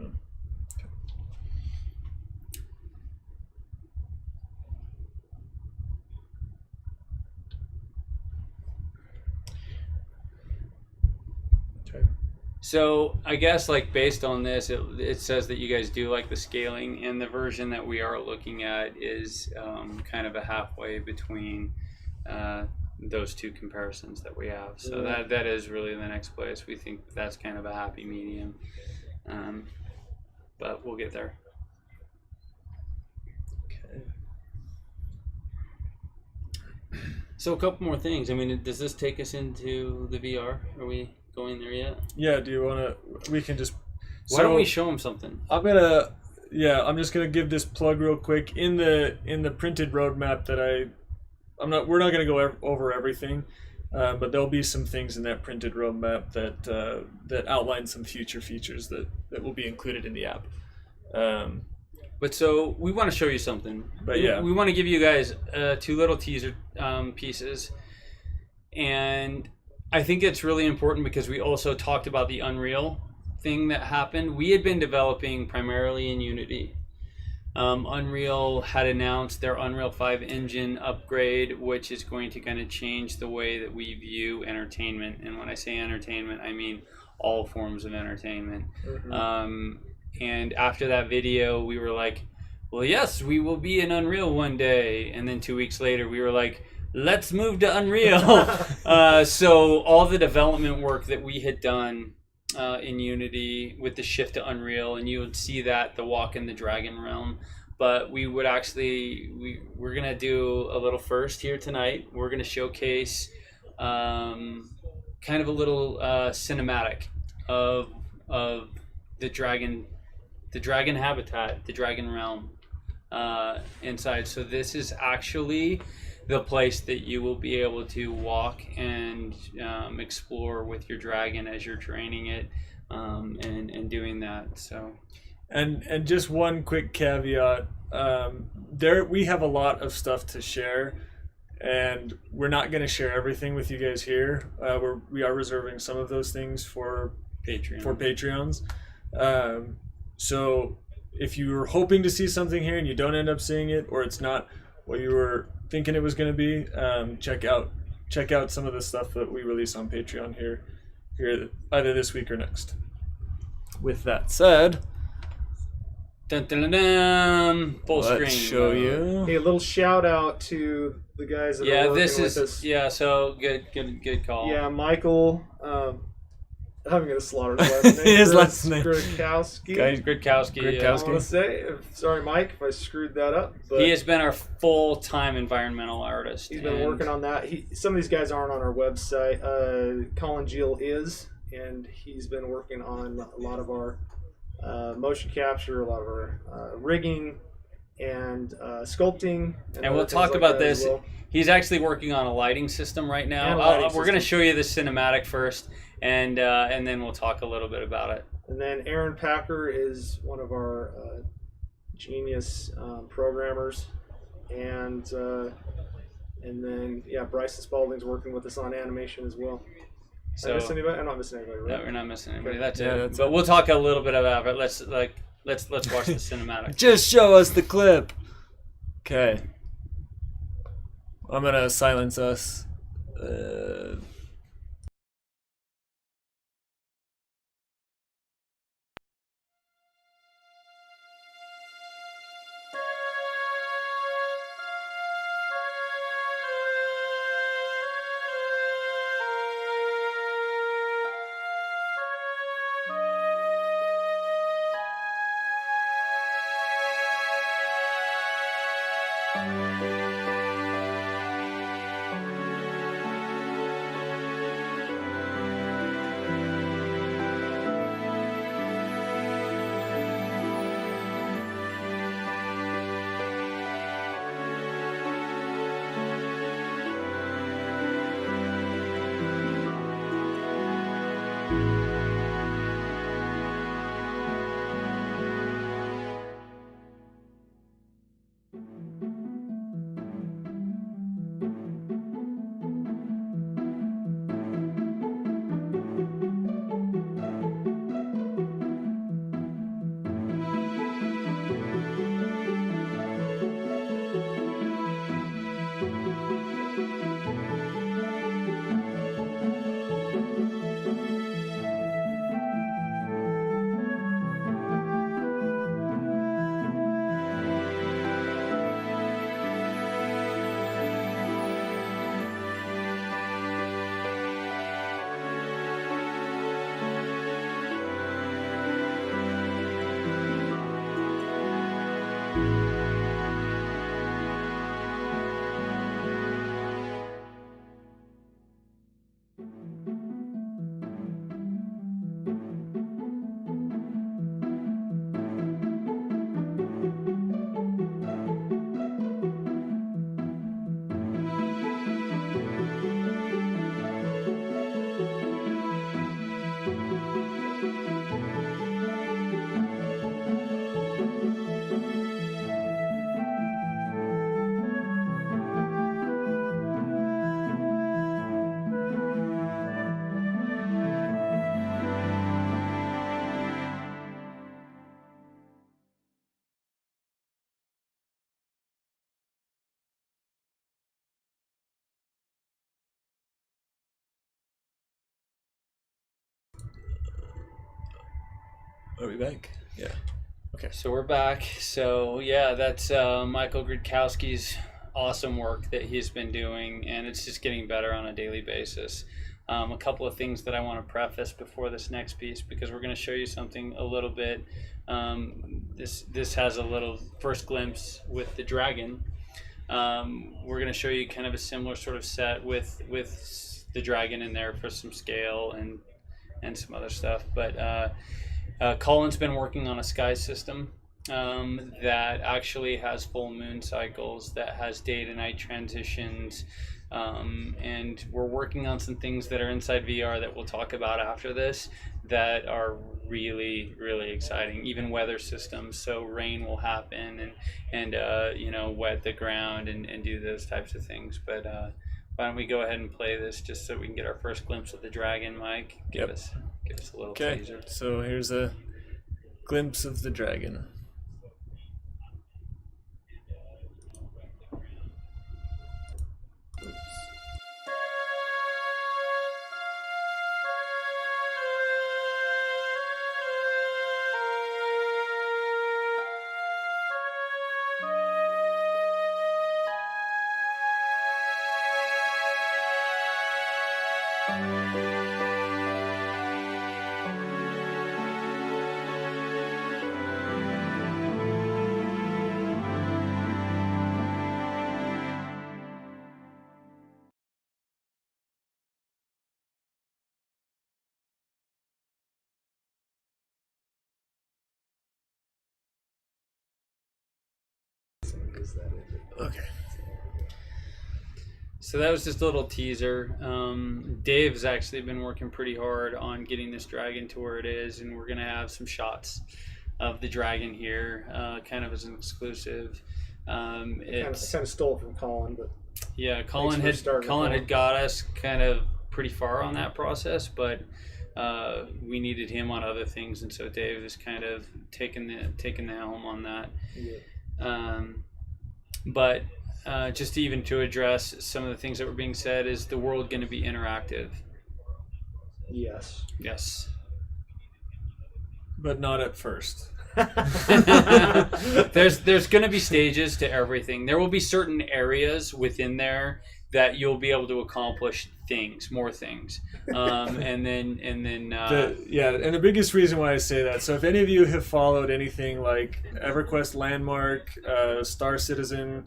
Oh. Okay. So I guess based on this, it says that you guys do like the scaling, and the version that we are looking at is kind of a halfway between those two comparisons that we have. So Yeah. that is really the next place. We think that's kind of a happy medium, but we'll get there. Okay. So a couple more things. I mean, does this take us into the VR? Are we going there yet? Yeah. Do you want to? We can just. Why don't we show them something? I'm just gonna give this plug real quick in the printed roadmap that we're not gonna go over everything, but there'll be some things in that printed roadmap that outline some future features that will be included in the app. But so we want to show you something. But yeah. we want to give you guys two little teaser pieces, and I think it's really important because we also talked about the Unreal thing that happened. We had been developing primarily in Unity. Unreal had announced their Unreal 5 engine upgrade, which is going to kind of change the way that we view entertainment. And when I say entertainment, I mean all forms of entertainment. Mm-hmm. And after that video, we were like, well, yes, we will be in Unreal one day. And then 2 weeks later, we were like, let's move to Unreal. So all the development work that we had done in Unity with the shift to Unreal, and you would see that the Walk in the Dragon realm but we would actually we're gonna do a little first here tonight. We're gonna showcase kind of a little cinematic of the dragon habitat, the dragon realm inside. So this is actually the place that you will be able to walk and explore with your dragon as you're training it and doing that. So. And just one quick caveat, there we have a lot of stuff to share, and we're not going to share everything with you guys here. We are reserving some of those things for Patreons. So if you were hoping to see something here and you don't end up seeing it, or it's not what you were thinking it was going to be, check out some of the stuff that we release on Patreon here either this week or next. With that said, Dun, dun, dun, dun. Full screen. let's show you. Hey, a little shout out to the guys that are working with us. So good call. Yeah, Michael. I'm gonna slaughter his last name. His last name. Grodkowski. Grodkowski. I want to say, sorry, Mike, if I screwed that up. But He has been our full-time environmental artist. he's been working on that. Some of these guys aren't on our website. Colin Gill is, and he's been working on a lot of our motion capture, a lot of our rigging and sculpting. And other we'll things talk like about that as this. well. He's actually working on a lighting system right now. And a lighting We're going to system. show you the cinematic first, and then we'll talk a little bit about it. And then Aaron Packer is one of our genius programmers, and then Bryson Spalding's working with us on animation as well. So I'm not missing anybody, right? no, we're not missing anybody. Okay. That's Yeah, it. that's But it. we'll talk a little bit about it. Let's watch the cinematic. Just show us the clip. Okay. I'm gonna silence us. Are we back? Yeah. Okay. So we're back. So yeah, that's Michael Grodkowski's awesome work that he's been doing, and it's just getting better on a daily basis. A couple of things that I want to preface before this next piece, because we're going to show you something a little bit. This has a little first glimpse with the dragon. We're going to show you kind of a similar sort of set with the dragon in there for some scale and some other stuff. But Colin's been working on a sky system that actually has full moon cycles, that has day to night transitions, and we're working on some things that are inside VR that we'll talk about after this that are really, really exciting. Even weather systems, so rain will happen and wet the ground and do those types of things. But why don't we go ahead and play this just so we can get our first glimpse of the dragon, Mike? Give us a little teaser. So here's a glimpse of the dragon. Okay. So that was just a little teaser. Dave's actually been working pretty hard on getting this dragon to where it is, and we're gonna have some shots of the dragon here, kind of as an exclusive. It's kind of stole it from Colin, but yeah, Colin had got us kind of pretty far on that process, but we needed him on other things, and so Dave is kind of taking the helm on that. yeah. But just even to address some of the things that were being said, is the world going to be interactive? Yes. Yes. But not at first. There's going to be stages to everything. There will be certain areas within there that you'll be able to accomplish more things, and then and the biggest reason why I say that, so if any of you have followed anything like EverQuest Landmark, Star Citizen,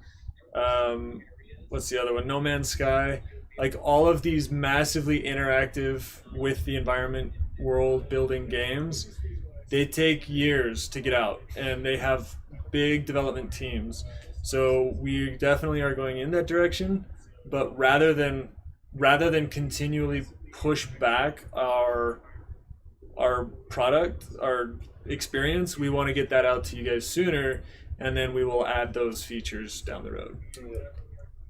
what's the other one, No Man's Sky, like all of these massively interactive with the environment world building games, they take years to get out and they have big development teams. So we definitely are going in that direction, but rather than continually push back our product, our experience, we want to get that out to you guys sooner, and then we will add those features down the road.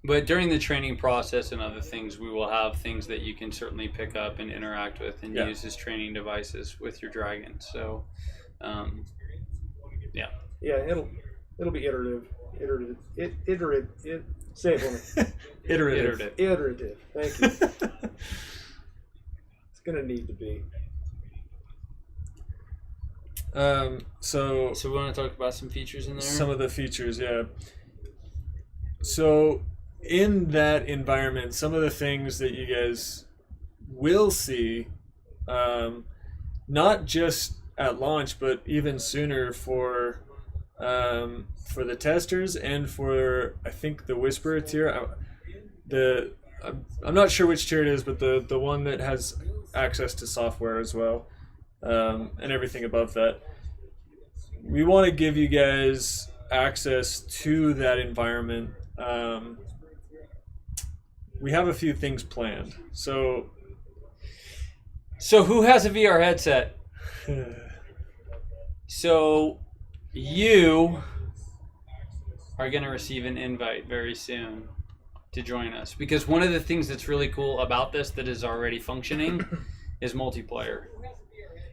But during the training process and other things, we will have things that you can certainly pick up and interact with and use as training devices with your dragon. So, yeah, it'll be iterative. Say it for me. Iterative. Thank you. It's gonna need to be. So we want to talk about some features in there? Some of the features, yeah. So in that environment, some of the things that you guys will see, not just at launch, but even sooner for the testers and for, I think, the Whisperer tier. I'm not sure which tier it is, but the one that has access to software as well, and everything above that. We want to give you guys access to that environment. We have a few things planned. So who has a VR headset? So you are going to receive an invite very soon to join us, because one of the things that's really cool about this that is already functioning is multiplayer.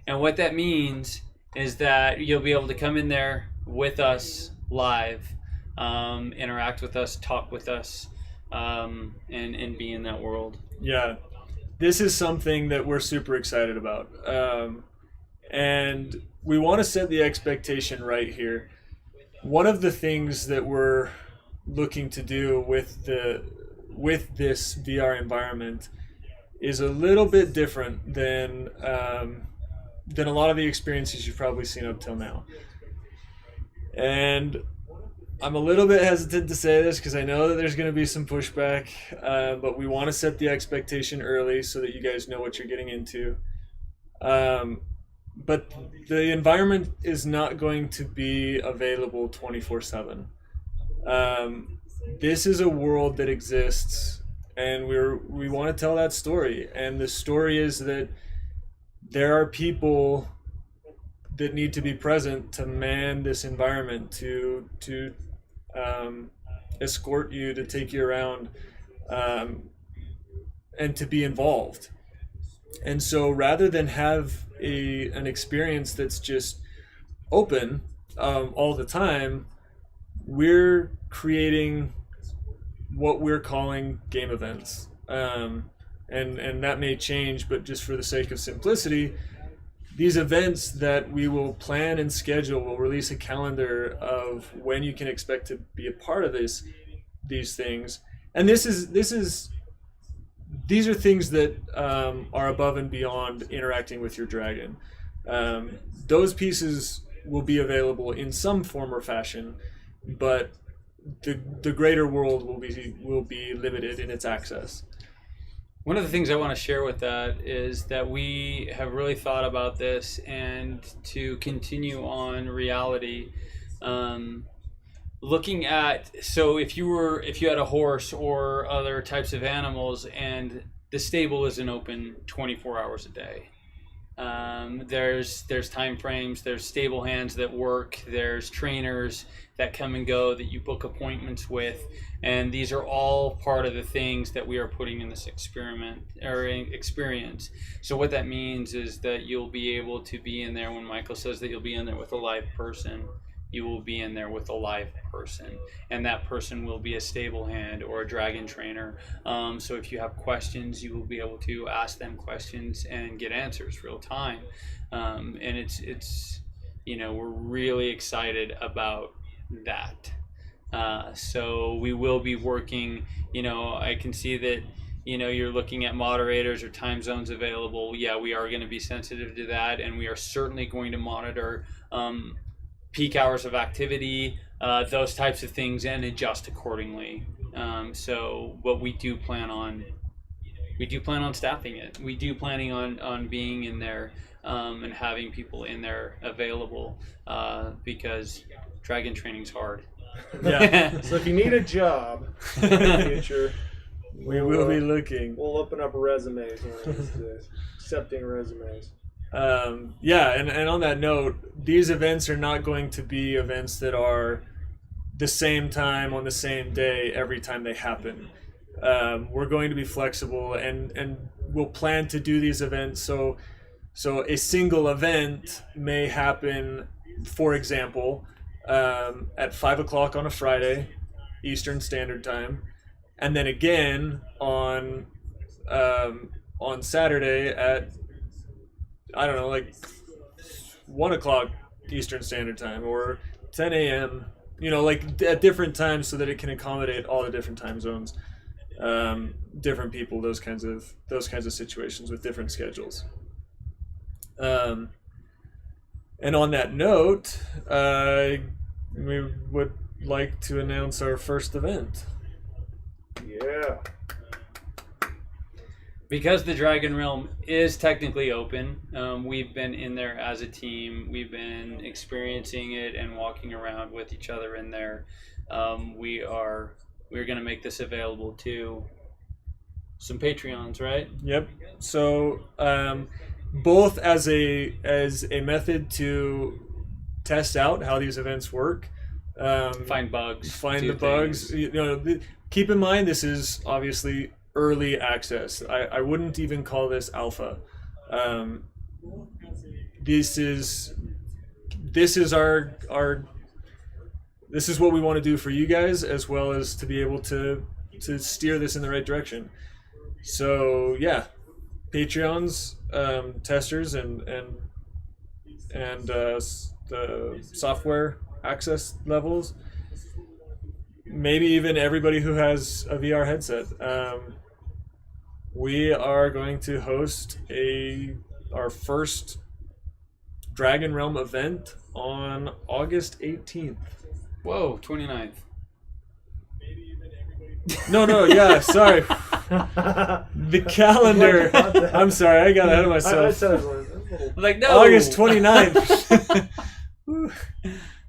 And what that means is that you'll be able to come in there with us live, interact with us, talk with us, and be in that world. Yeah, this is something that we're super excited about. And we want to set the expectation right here. One of the things that we're looking to do with this VR environment is a little bit different than a lot of the experiences you've probably seen up till now. And I'm a little bit hesitant to say this because I know that there's going to be some pushback, but we want to set the expectation early so that you guys know what you're getting into. But the environment is not going to be available 24/7. This is a world that exists, and we want to tell that story. And the story is that there are people that need to be present to man this environment, to escort you, to take you around, and to be involved. And so rather than have an experience that's just open all the time, we're creating what we're calling game events. And that may change, but just for the sake of simplicity, these events that we will plan and schedule, will release a calendar of when you can expect to be a part of these things. And these are things that are above and beyond interacting with your dragon. Those pieces will be available in some form or fashion, but the greater world will be limited in its access. One of the things I want to share with that is that we have really thought about this, and to continue on reality, looking at, so if you had a horse or other types of animals and the stable isn't open 24 hours a day. There's time frames, there's stable hands that work, there's trainers that come and go that you book appointments with, and these are all part of the things that we are putting in this experiment or experience. So what that means is that you'll be able to be in there when Michael says that you'll be in there with a live person. You will be in there with a live person, and that person will be a stable hand or a dragon trainer. So if you have questions, you will be able to ask them questions and get answers real time. And it's we're really excited about that. So we will be working, I can see that, you're looking at moderators or time zones available. Yeah, we are going to be sensitive to that, and we are certainly going to monitor peak hours of activity, those types of things, and adjust accordingly. But we do plan on staffing it. We do planning on being in there and having people in there available because dragon training's hard. Yeah. So if you need a job in the future, We will be looking. we'll open up resumes one of these days. Accepting resumes. And on that note, these events are not going to be events that are the same time on the same day every time they happen. We're going to be flexible, and we'll plan to do these events so a single event may happen, for example, at 5 o'clock on a Friday Eastern Standard Time, and then again on Saturday at, I don't know, like 1 o'clock Eastern Standard Time or 10 a.m., like at different times, so that it can accommodate all the different time zones, different people, those kinds of situations with different schedules. And on that note, we would like to announce our first event. Yeah. Because the Dragon Realm is technically open, we've been in there as a team. We've been experiencing it and walking around with each other in there. We're going to make this available to some Patreons, right? Yep. So both as a method to test out how these events work, Find bugs. find do the bugs. things. Keep in mind, this is obviously early access. I wouldn't even call this alpha. This is what we want to do for you guys, as well as to be able to steer this in the right direction. So yeah, Patreons, testers, and the software access levels. Maybe even everybody who has a VR headset. we are going to host our first Dragon Realm event on August 18th. Whoa, 29th. No, yeah, sorry. The calendar. I'm sorry, I got ahead of myself. Like, no. August 29th. Whew.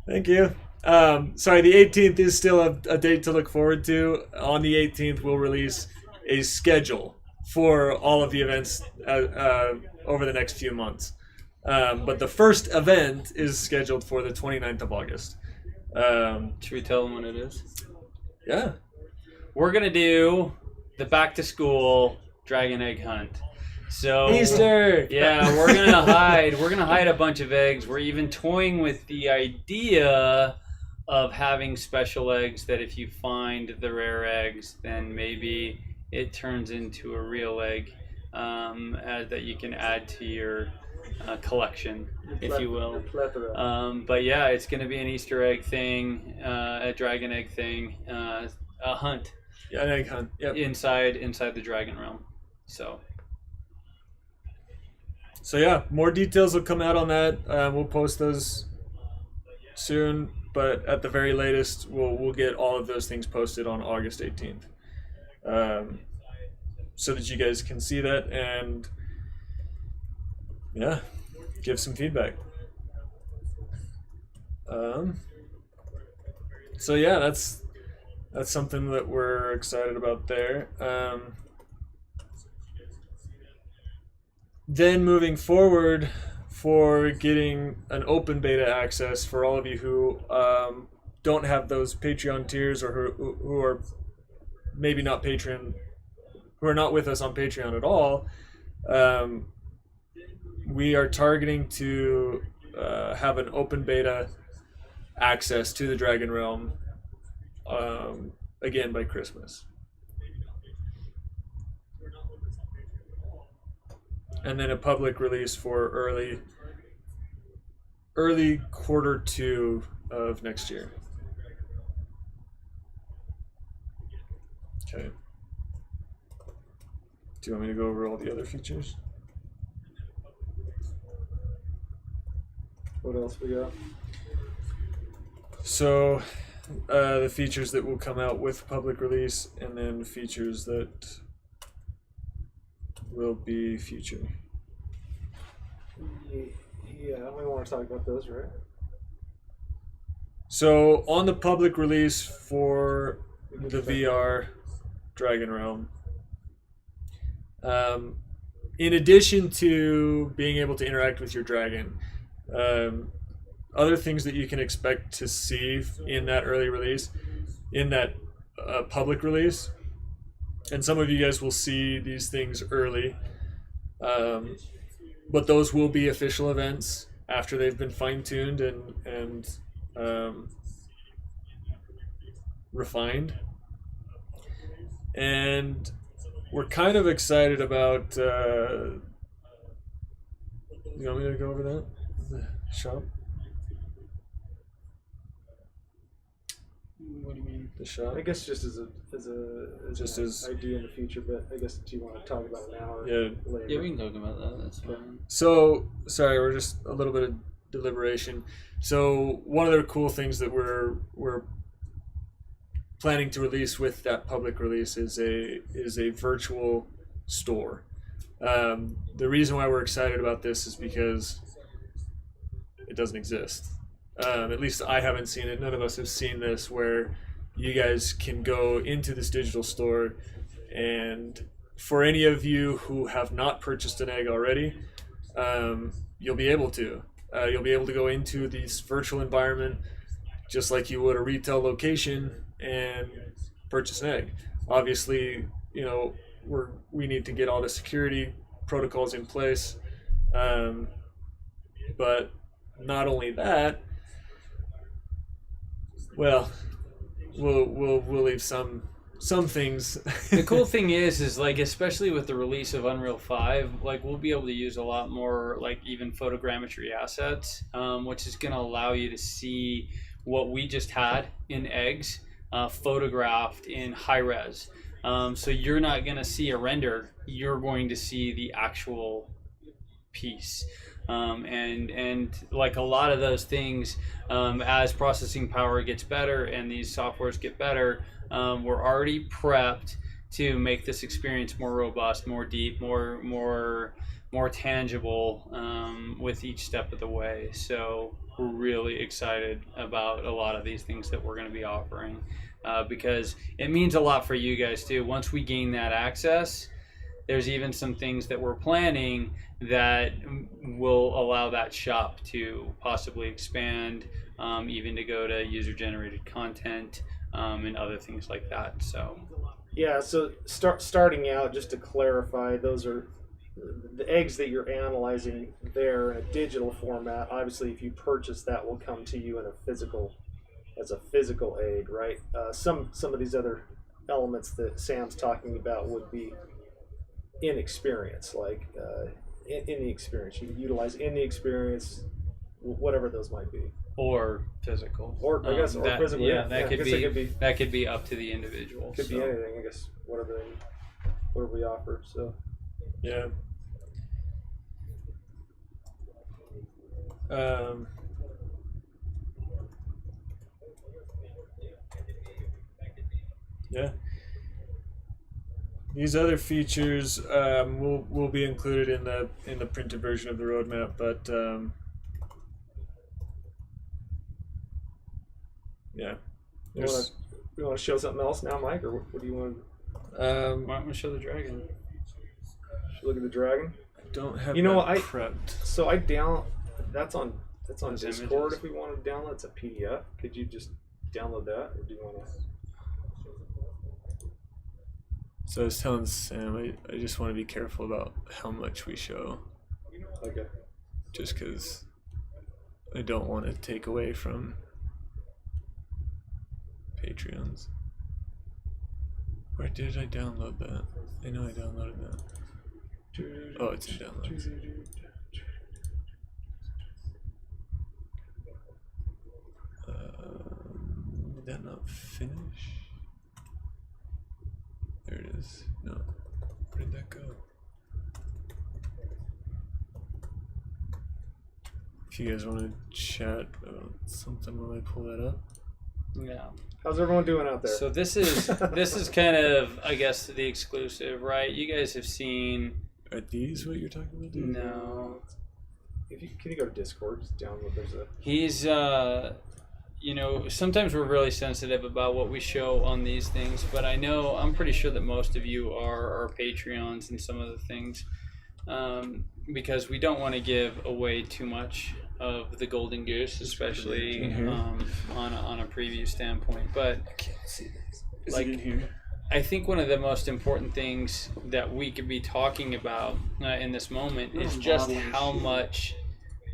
Thank you. Sorry, the 18th is still a date to look forward to. On the 18th, we'll release a schedule for all of the events over the next few months. But the first event is scheduled for the 29th of August. Should we tell them what it is? Yeah. We're going to do the back to school dragon egg hunt. So Easter. Yeah, we're gonna hide a bunch of eggs. We're even toying with the idea of having special eggs that if you find the rare eggs, then maybe it turns into a real egg that you can add to your collection, if you will. But yeah, it's gonna be an Easter egg thing, a dragon egg thing, a hunt. Yeah, an egg hunt. Yep. Inside the Dragon Realm. So yeah, more details will come out on that. We'll post those soon, but at the very latest, we'll get all of those things posted on August 18th, so that you guys can see that and yeah, give some feedback. So yeah, that's something that we're excited about there. Then moving forward, for getting an open beta access for all of you who don't have those Patreon tiers, or who are maybe not Patreon, who are not with us on Patreon at all, we are targeting to have an open beta access to the Dragon Realm again by Christmas. And then a public release for early quarter 2 of next year. Okay. Do you want me to go over all the other features? What else we got? So, the features that will come out with public release, and then features that will be future. Yeah, we want to talk about those, right? So on the public release for the VR Dragon Realm, in addition to being able to interact with your dragon, other things that you can expect to see in that early release, in that public release, and some of you guys will see these things early, but those will be official events after they've been fine-tuned and refined. And we're kind of excited about you want me to go over that? The shop? What do you mean? The shop? I guess just as Just an as- idea in the future, but I guess do you want to talk about it now or Yeah. later? Yeah, we can talk about that. That's fine. So, sorry, we're just a little bit of deliberation. So, one of the cool things that we're planning to release with that public release is a virtual store. The reason why we're excited about this is because it doesn't exist. At least I haven't seen it. None of us have seen this, where you guys can go into this digital store, and for any of you who have not purchased an egg already, you'll be able to. You'll be able to go into this virtual environment just like you would a retail location and purchase an egg. Obviously, you know, we need to get all the security protocols in place, but not only that. Well, we'll leave some things. The cool thing is like, especially with the release of Unreal 5, like we'll be able to use a lot more like even photogrammetry assets, which is going to allow you to see what we just had in eggs photographed in high res. So you're not going to see a render. You're going to see the actual piece. And like a lot of those things, as processing power gets better and these softwares get better, we're already prepped to make this experience more robust, more deep, more tangible with each step of the way. So we're really excited about a lot of these things that we're going to be offering, because it means a lot for you guys too. Once we gain that access, there's even some things that we're planning that will allow that shop to possibly expand, even to go to user-generated content and other things like that. So Yeah, so starting out, just to clarify, those are the eggs that you're analyzing there in a digital format. Obviously, if you purchase that, will come to you in as a physical egg, right? Some of these other elements that Sam's talking about would be in experience, like in the experience. You could utilize in the experience, whatever those might be. or physical, Or I guess, or that, physical. yeah, that I could guess be, it could be that could be up to the individual. could be so. anything. I guess whatever we offer. So Yeah. Yeah. These other features will be included in the printed version of the roadmap, but yeah. you want to show something else now, Mike, or what do you want? Why don't we show the dragon? To look at the dragon. I don't have You know, that I- prepped. So that's on Those Discord. images. If we want to download, it's a PDF. Could you just download that, or do you want to? So I was telling Sam, I just want to be careful about how much we show, Okay. just because I don't want to take away from Patreons. Where did I download that? I know I downloaded that. Oh, it's in downloads. Did that not finish? There it is. No. Where did that go? If you guys want to chat about something while I pull that up. Yeah. How's everyone doing out there? So this is kind of, I guess, the exclusive, right? You guys have seen. Are these what you're talking about? dude? No. Can you go to Discord? Just download. There's a. He's, you know, sometimes we're really sensitive about what we show on these things, but I'm pretty sure that most of you are Patreons and some of the things, because we don't want to give away too much of the golden goose, especially on a preview standpoint. But I can't see this. Is Like- it in here? I think one of the most important things that we could be talking about in this moment is just how much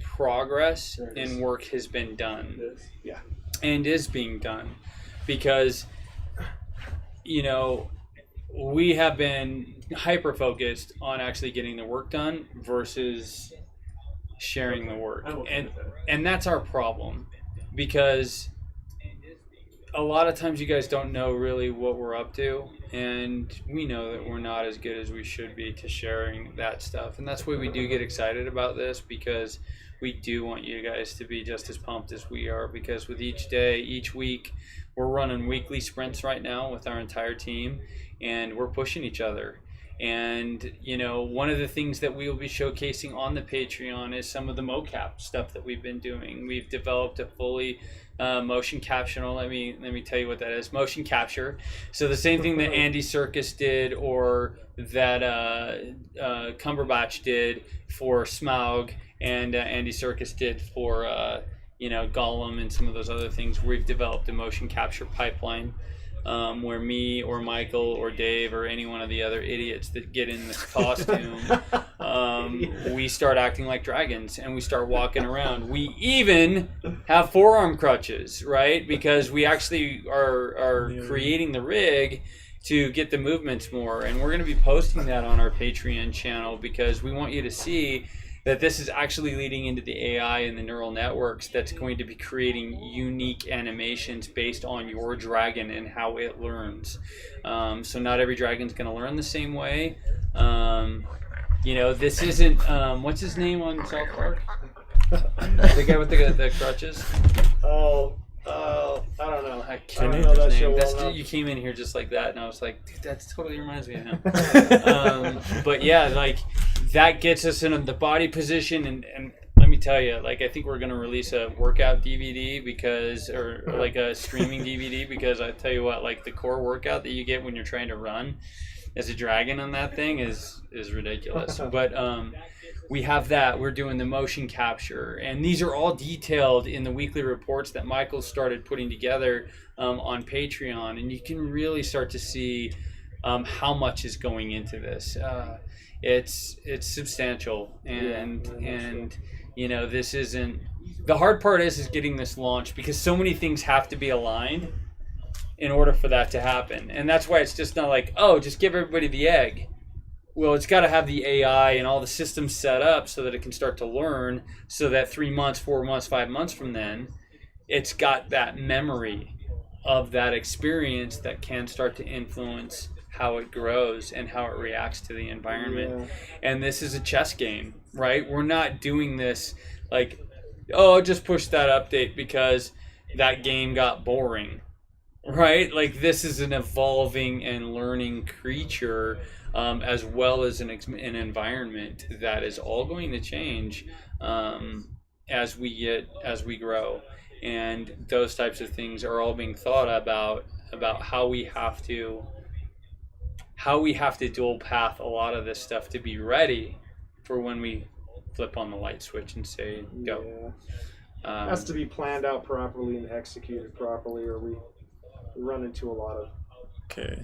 progress and work has been done Yeah. and is being done, because you know we have been hyper focused on actually getting the work done versus sharing the work, and that's our problem, because a lot of times you guys don't know really what we're up to, and we know that we're not as good as we should be to sharing that stuff, and that's why we do get excited about this, because we do want you guys to be just as pumped as we are, because with each day, each week, we're running weekly sprints right now with our entire team, and we're pushing each other. And you know, one of the things that we will be showcasing on the Patreon is some of the mocap stuff that we've been doing. We've developed a fully motion capture. Let me tell you what that is. Motion capture. So the same thing that Andy Serkis did, or that Cumberbatch did for Smaug, and Andy Serkis did for you know, Gollum and some of those other things. We've developed a motion capture pipeline, where me or Michael or Dave or any one of the other idiots that get in this costume, we start acting like dragons and we start walking around. We even have forearm crutches, right? Because we actually are creating the rig to get the movements more, and we're going to be posting that on our Patreon channel, because we want you to see that this is actually leading into the AI and the neural networks that's going to be creating unique animations based on your dragon and how it learns. So not every dragon's going to learn the same way. This isn't what's his name on South Park? The guy with the crutches. I don't know. I I can't don't remember know that his show name. well enough. You came in here just like that, and I was like, dude, that totally reminds me of him. But yeah, like that gets us in the body position, and let me tell you, like I think we're gonna release a workout DVD or like a streaming DVD because I tell you what, like the core workout that you get when you're trying to run as a dragon on that thing is ridiculous. But we have that. We're doing the motion capture, and these are all detailed in the weekly reports that Michael started putting together on Patreon, and you can really start to see how much is going into this. It's substantial, and this isn't the hard part is getting this launched because so many things have to be aligned in order for that to happen, and that's why it's just not like, oh, just give everybody the egg. Well, it's got to have the AI and all the systems set up so that it can start to learn, so that 3 months, 4 months, 5 months from then, it's got that memory of that experience that can start to influence how it grows and how it reacts to the environment. Yeah. And this is a chess game, right? We're not doing this like, oh, just push that update because that game got boring, right? Like this is an evolving and learning creature. As well as an environment that is all going to change as we grow, and those types of things are all being thought about how we have to dual path a lot of this stuff to be ready for when we flip on the light switch and say go. It has to be planned out properly and executed properly, or we run into a lot of. Okay.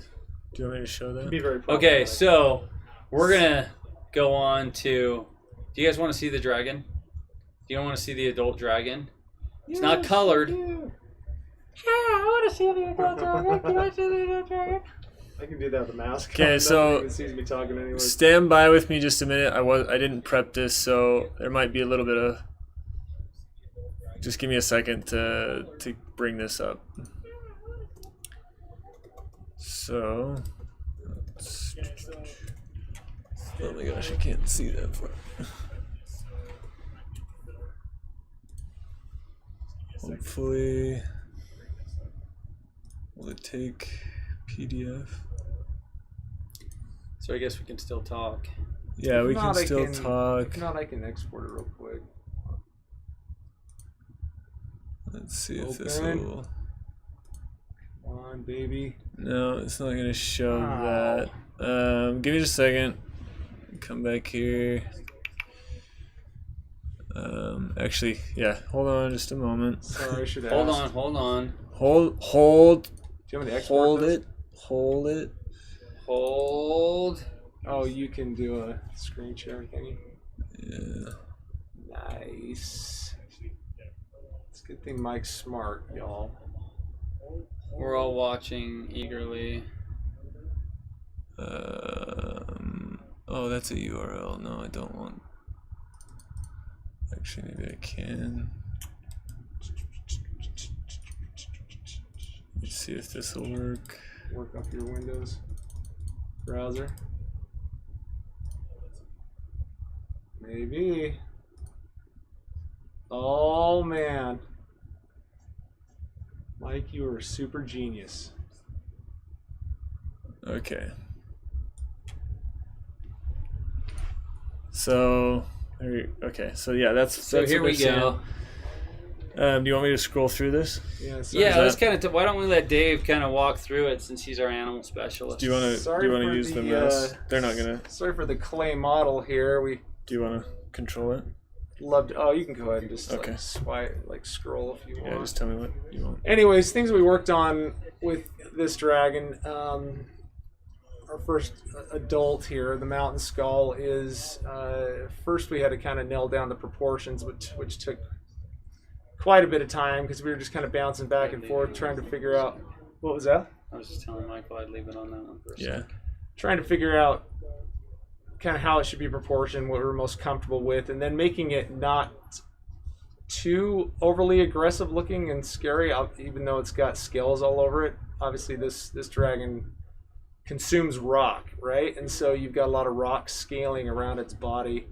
Do you want me to show that? Be very okay, so we're going to go on to... Do you guys want to see the dragon? Do you want to see the adult dragon? It's not colored. Yeah, I want to see the adult dragon. Can I see the adult dragon? I can do that with the mask. Okay, so sees me talking anyway. Stand by with me just a minute. I didn't prep this, so there might be a little bit of... Just give me a second to bring this up. So, oh my gosh, I can't see that far. Hopefully, will it take PDF? So I guess we can still talk. Yeah, we can still talk. If not, I can export it real quick. Let's see if this will... Come on, baby. No, it's not gonna show that. Give me just a second. Come back here. Actually, yeah. Hold on, just a moment. Sorry, I should ask. Hold on. Hold. Do you want me to export this? Hold it. Oh, you can do a screen share thingy. Yeah. Nice. It's a good thing Mike's smart, y'all. We're all watching eagerly. Oh, that's a URL. No, I don't want. Actually, maybe I can. Let's see if this will work. Work up your Windows browser. Maybe. Oh man. Mike, you are a super genius. Okay. So, okay. So yeah, that's here we go. Do you want me to scroll through this? Yeah, let's kind of. Why don't we let Dave kind of walk through it since he's our animal specialist? Do you want to use the mouse? They're not gonna. Sorry for the clay model here. Do you want to control it? Love to, oh, you can go ahead and just okay. Scroll if you want. Yeah, just tell me what you want. Anyways, things we worked on with this dragon. Our first adult here, the mountain skull, is first we had to kind of nail down the proportions, which took quite a bit of time because we were just kind of bouncing back and forth trying to figure out what was that. I was just telling Michael I'd leave it on that one for a second. Trying to figure out kind of how it should be proportioned, what we're most comfortable with, and then making it not too overly aggressive looking and scary, even though it's got scales all over it. Obviously, this dragon consumes rock, right? And so you've got a lot of rock scaling around its body,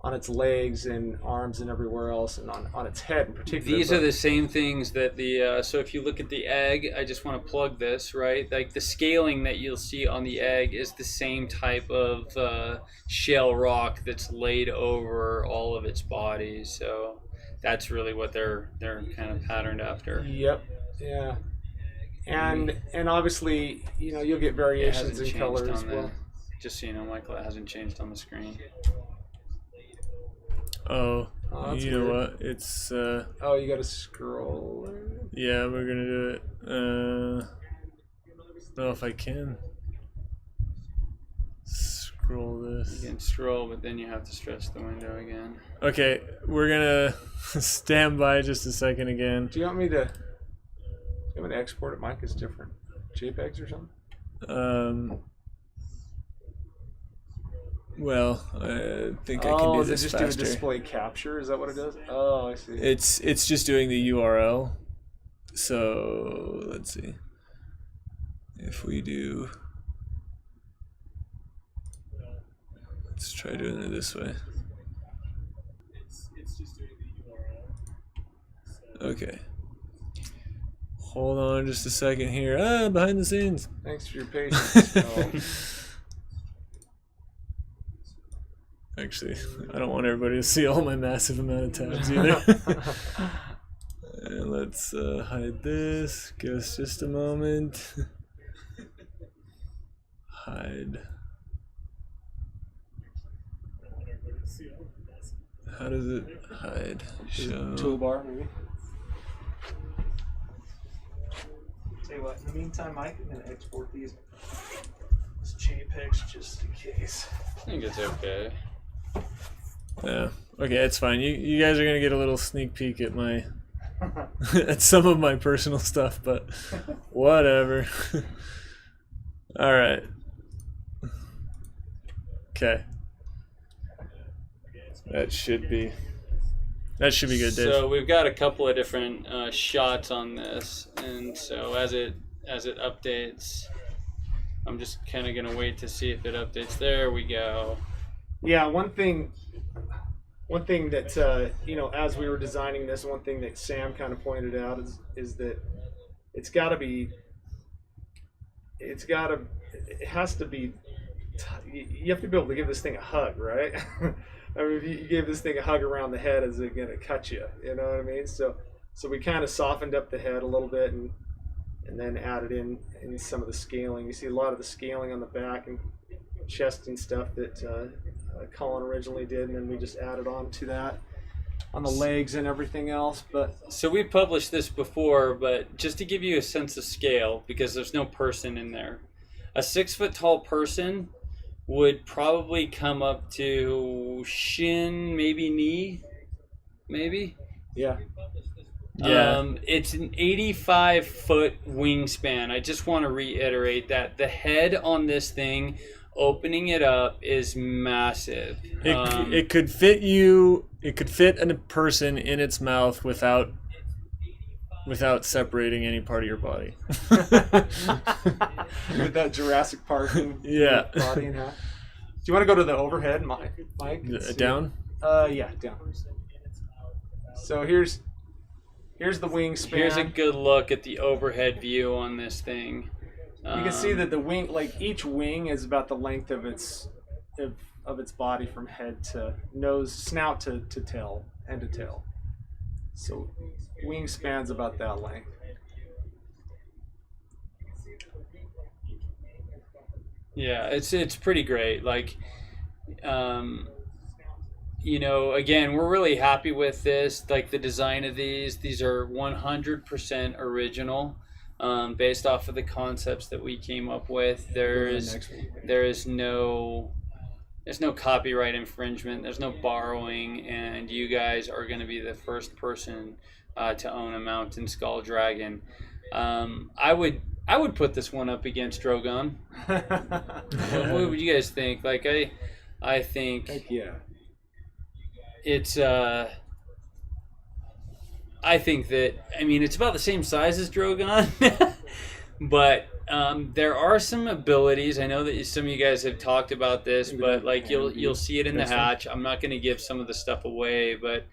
on its legs and arms and everywhere else, and on its head in particular. These are the same things that the so if you look at the egg, I just want to plug this, right? Like the scaling that you'll see on the egg is the same type of shell rock that's laid over all of its body. So that's really what they're kind of patterned after. Yep. Yeah. And obviously, you know, you'll get variations in color as well. Just so you know, Michael, it hasn't changed on the screen. Oh, that's you know weird. what? It's Oh, you got to scroll. yeah, we're gonna do it. I don't know if I can scroll this. You can scroll, but then you have to stretch the window again. Okay, we're gonna stand by just a second again. Do you want me to export it, Mike? It's different. JPEGs or something? Well, I think I can Oh, do does it this just faster. do a display capture? Is that what it does? Oh, I see. It's just doing the URL. So let's see. If we do, let's try doing it this way. Okay. Hold on just a second here. Behind the scenes. Thanks for your patience. Oh. Actually, I don't want everybody to see all my massive amount of tabs either. And let's hide this. Give us just a moment. Hide. How does it hide? Show. Toolbar, maybe. Tell you what, in the meantime, Mike, I'm going to export these as JPEGs just in case. I think it's okay. Yeah. Okay, it's fine. You guys are gonna get a little sneak peek at my at some of my personal stuff, but whatever. All right. Okay. That should be good, Dave. So we've got a couple of different shots on this, and so as it updates, I'm just kind of gonna wait to see if it updates. There we go. Yeah, one thing that you know, as we were designing this, one thing that Sam kind of pointed out is that it has to be. You have to be able to give this thing a hug, right? I mean, if you give this thing a hug around the head, is it gonna cut you? You know what I mean? So we kind of softened up the head a little bit and then added in some of the scaling. You see a lot of the scaling on the back and chest and stuff that Colin originally did, and then we just added on to that on the legs and everything else. But So we published this before, but just to give you a sense of scale, because there's no person in there, a 6 foot tall person would probably come up to shin, maybe knee, maybe. yeah, It's an 85-foot wingspan. I just want to reiterate that the head on this thing, opening it up, is massive. It could fit you. It could fit a person in its mouth without separating any part of your body. with that Jurassic Park Yeah. body in half. Do you want to go to the overhead, Mike? Down. Yeah, down. So here's the wingspan. Here's a good look at the overhead view on this thing. You can see that the wing, like each wing, is about the length of its body from head to nose, snout to tail, end to tail. So wingspan's about that length. Yeah, it's pretty great. Like, you know, again, we're really happy with this. Like the design of these are 100% original, based off of the concepts that we came up with. There's no copyright infringement. There's no borrowing, and you guys are going to be the first person to own a mountain skull dragon. I would put this one up against Drogon. What would you guys think? Like I think Heck yeah. it's I think that, I mean, it's about the same size as Drogon, but there are some abilities. I know that some of you guys have talked about this, but like you'll see it in the hatch. I'm not going to give some of the stuff away, but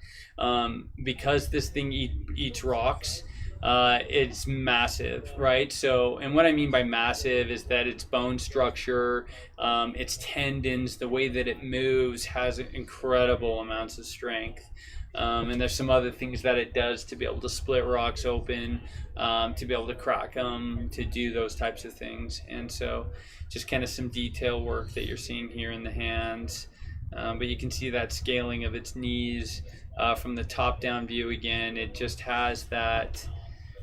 because this thing eats rocks, it's massive, right? So, and what I mean by massive is that its bone structure, its tendons, the way that it moves has incredible amounts of strength. And there's some other things that it does to be able to split rocks open, to be able to crack them, to do those types of things. And so just kind of some detail work that you're seeing here in the hands. But you can see that scaling of its knees from the top down view again. It just has that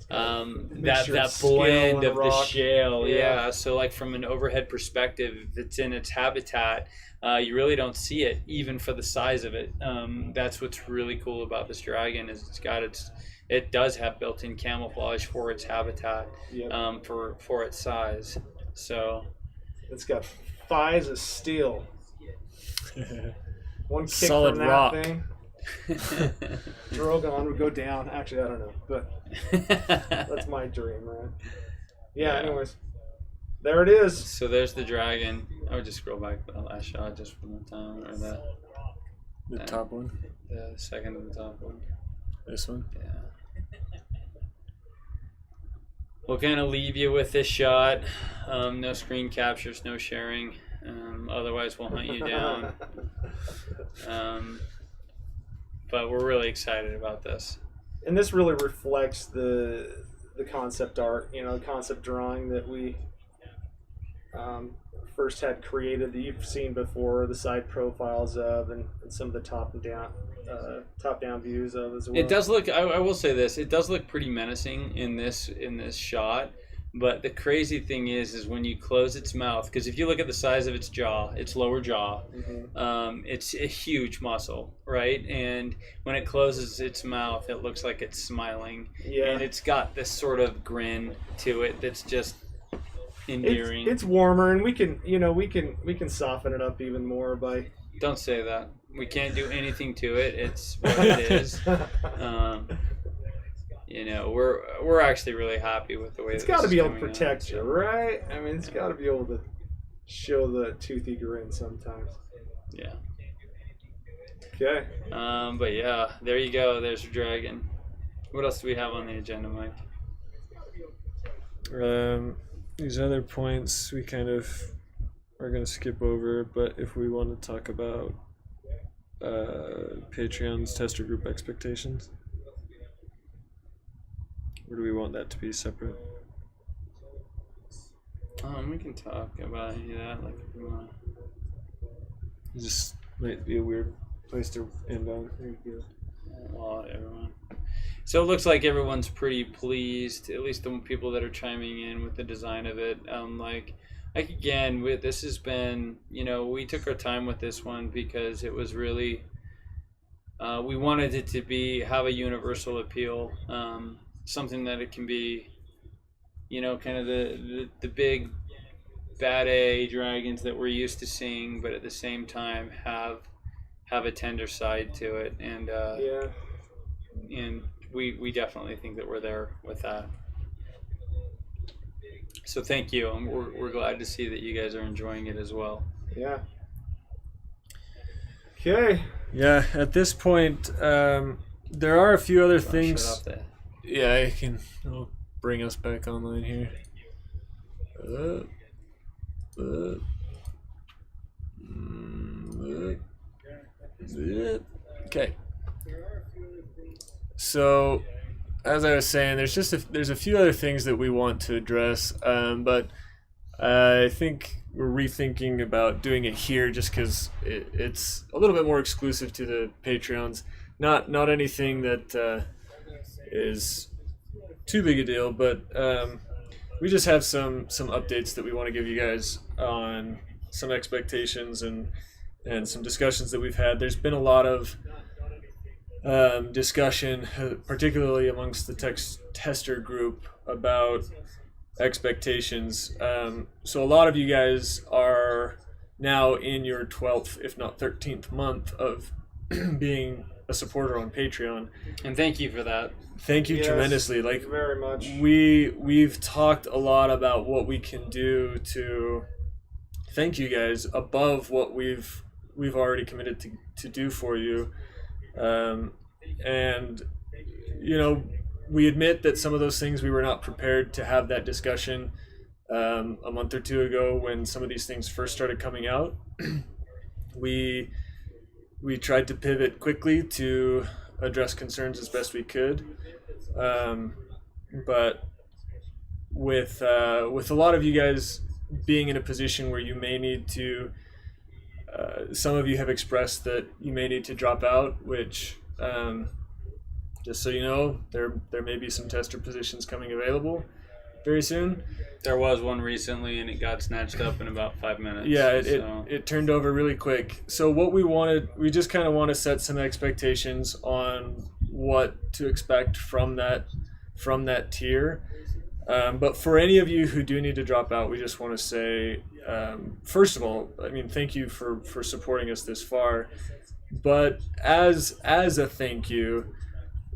that blend of the shale. Yeah. So like from an overhead perspective, if it's in its habitat, you really don't see it even for the size of it. That's what's really cool about this dragon is it does have built-in camouflage for its habitat, for its size. So it's got thighs of steel. One kick Solid from that rock. thing, Drogon would go down. Actually, I don't know, but that's my dream, right? Yeah. Anyways, there it is. So there's the dragon. I would just scroll back to the last shot just one more time, or The top one. the second to the top one. This one. Yeah. We'll kind of leave you with this shot. No screen captures, no sharing. Otherwise, we'll hunt you down. But we're really excited about this. And this really reflects the concept art, the concept drawing that we first had created, that you've seen before, the side profiles of, and some of the top down views of as well. It does look. I will say this. It does look pretty menacing in this shot. But the crazy thing is when you close its mouth, because if you look at the size of its jaw, its lower jaw, it's a huge muscle, right? And when it closes its mouth, it looks like it's smiling. Yeah. And it's got this sort of grin to it that's just endearing. It's warmer, and we can soften it up even more by. Don't say that. We can't do anything to it. It's what it is. We're actually really happy with the way It's that got to this be is able to coming protect out. you, right? I mean, it's got to be able to show the toothy grin sometimes. Yeah. Okay. But yeah, there you go. There's your dragon. What else do we have on the agenda, Mike? These other points we kind of are going to skip over, but if we want to talk about Patreon's tester group expectations, or do we want that to be separate? We can talk about any of that, like if you want. It just might be a weird place to end on. Well, everyone. So it looks like everyone's pretty pleased, at least the people that are chiming in with the design of it. Like again, this has been, we took our time with this one because it was really, we wanted it to have a universal appeal, something that it can be, kind of the big bad A dragons that we're used to seeing, but at the same time have a tender side to it, and and we definitely think that we're there with that. So thank you, and we're glad to see that you guys are enjoying it as well. Yeah. Okay. Yeah, at this point, there are a few other things. Shut off that. Yeah, I'll bring us back online here. Okay. So, as I was saying, there's a few other things that we want to address, but I think we're rethinking about doing it here just because it's a little bit more exclusive to the Patreons. Not anything that is too big a deal, but we just have some updates that we want to give you guys on some expectations and some discussions that we've had. There's been a lot of discussion, particularly amongst the tester group, about expectations. So a lot of you guys are now in your 12th, if not 13th month of being a supporter on Patreon. And thank you for that. Thank you Yes, tremendously. Like, very much. we've talked a lot about what we can do to thank you guys above what we've already committed to do for you. And you know, we admit that some of those things we were not prepared to have that discussion a month or two ago when some of these things first started coming out. we tried to pivot quickly to address concerns as best we could, but with a lot of you guys being in a position where you may need to, some of you have expressed that you may need to drop out, which just so you know, there may be some tester positions coming available very soon. There was one recently, and it got snatched up in about 5 minutes. Yeah, so. it turned over really quick. So what we just kind of want to set some expectations on what to expect from that tier. But for any of you who do need to drop out, we just want to say, first of all, I mean, thank you for supporting us this far. But as a thank you,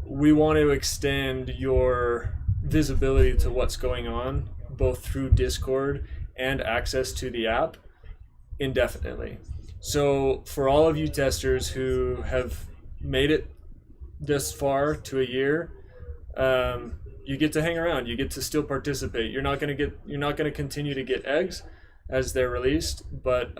we want to extend your visibility to what's going on, both through Discord and access to the app, indefinitely. So for all of you testers who have made it this far to a year, you get to hang around. You get to still participate. You're not going to continue to get eggs as they're released, but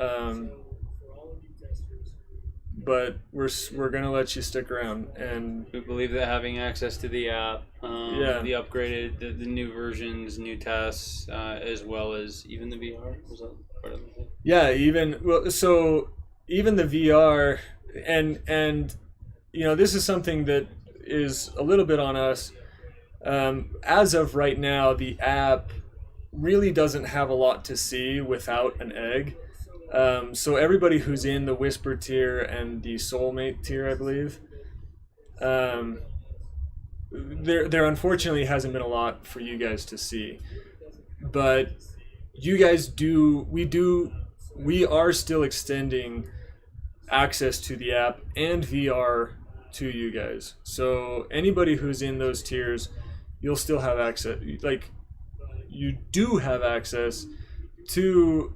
we're going to let you stick around. And We believe that having access to the app, the upgraded, the new versions, new tests, as well as even the VR, was that part of the thing? yeah, even the VR, and you know, this is something that is a little bit on us. As of right now, the app really doesn't have a lot to see without an egg. So everybody who's in the Whisper tier and the Soulmate tier, I believe, there unfortunately hasn't been a lot for you guys to see. But you guys we are still extending access to the app and VR to you guys. So anybody who's in those tiers, you'll still have access. Like, you do have access to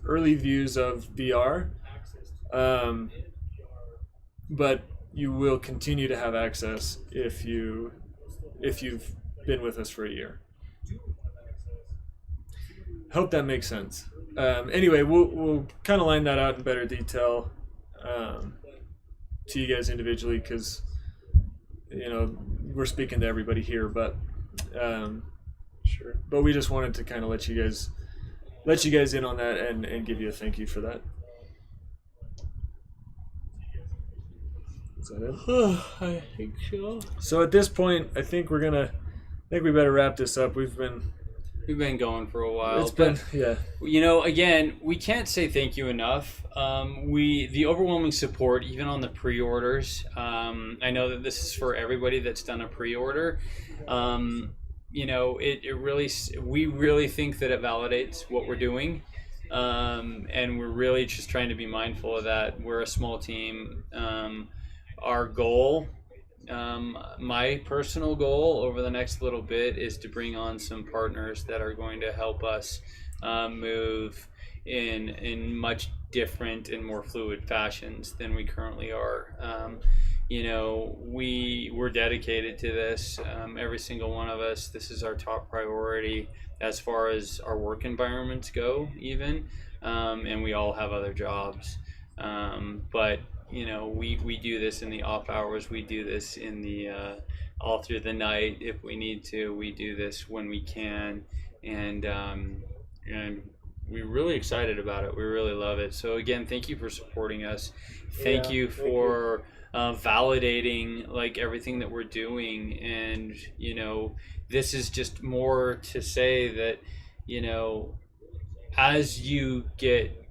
early views of VR, but you will continue to have access if you've been with us for a year. Hope that makes sense. Anyway, we'll kind of line that out in better detail to you guys individually, because you know we're speaking to everybody here, but Sure. but we just wanted to kind of let you guys in on that and give you a thank you for that. Is that it? I think so. So at this point, I think we better wrap this up. We've been going for a while. It's been, yeah. You know, again, we can't say thank you enough. The overwhelming support, even on the pre-orders. I know that this is for everybody that's done a pre-order. You know, we really think that it validates what we're doing. And we're really just trying to be mindful of that. We're a small team. Our goal, my personal goal over the next little bit, is to bring on some partners that are going to help us move in much different and more fluid fashions than we currently are. You know, we're dedicated to this. Every single one of us. This is our top priority as far as our work environments go, even. And we all have other jobs. But you know, we do this in the off hours. We do this in the all through the night if we need to. We do this when we can, and we're really excited about it. We really love it. So again, thank you for supporting us. Thank you for validating like everything that we're doing. And you know, this is just more to say that, you know, as you get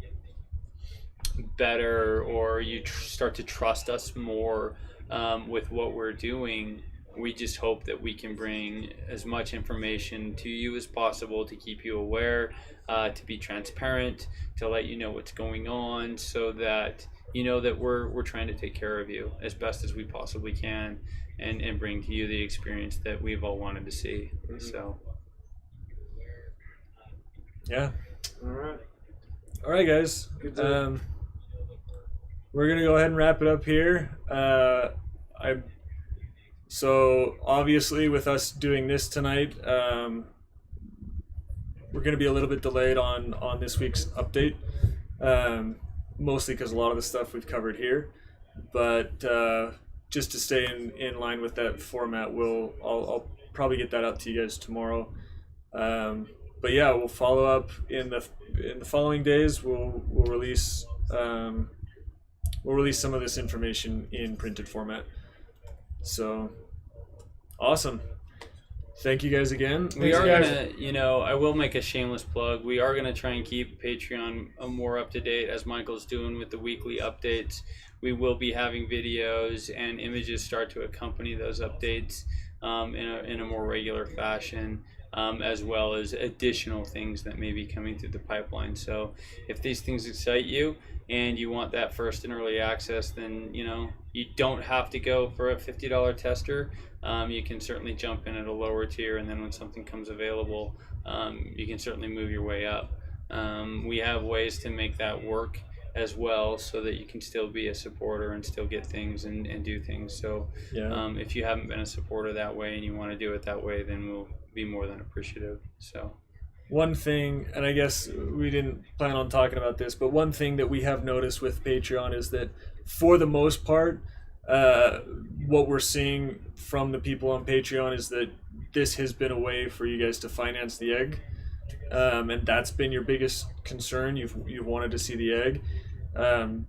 better or you start to trust us more with what we're doing, we just hope that we can bring as much information to you as possible to keep you aware, to be transparent, to let you know what's going on, so that you know that we're trying to take care of you as best as we possibly can, and bring to you the experience that we've all wanted to see. So Yeah. All right. All right, guys. Good deal. We're gonna go ahead and wrap it up here. So obviously, with us doing this tonight, we're gonna be a little bit delayed on this week's update, mostly because a lot of the stuff we've covered here. But just to stay in line with that format, I'll probably get that out to you guys tomorrow. But yeah, we'll follow up in the following days. We'll release some of this information in printed format. So awesome! Thank you guys again. we are gonna, I will make a shameless plug. We are gonna try and keep Patreon more up to date, as Michael's doing with the weekly updates. We will be having videos and images start to accompany those updates in a more regular fashion. As well as additional things that may be coming through the pipeline. So if these things excite you and you want that first and early access, then you don't have to go for a $50 tester. You can certainly jump in at a lower tier, and then when something comes available, you can certainly move your way up. We have ways to make that work as well, so that you can still be a supporter and still get things and do things. So Yeah. if you haven't been a supporter that way and you want to do it that way, then we'll be more than appreciative. So One thing, and I guess we didn't plan on talking about this, but one thing that we have noticed with Patreon is that for the most part, what we're seeing from the people on Patreon is that this has been a way for you guys to finance the egg. And that's been your biggest concern. You've wanted to see the egg.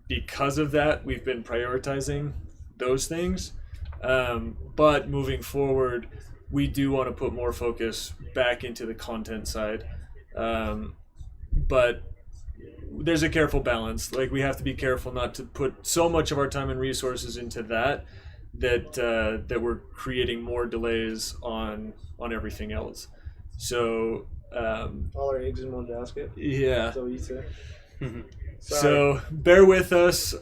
Because of that, we've been prioritizing those things. But moving forward, we do want to put more focus back into the content side. But there's a careful balance. Like, we have to be careful not to put so much of our time and resources into that we're creating more delays on everything else. So All our eggs in one basket. yeah. So you say. So bear with us.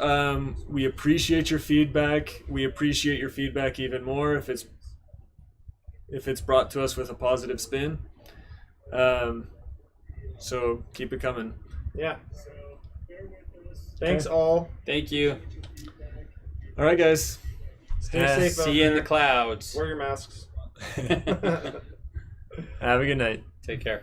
We appreciate your feedback. We appreciate your feedback even more if it's brought to us with a positive spin. So keep it coming. Yeah. Thanks all. thank you. All right, guys. Stay safe out See you in there. the clouds. Wear your masks. Have a good night. Take care.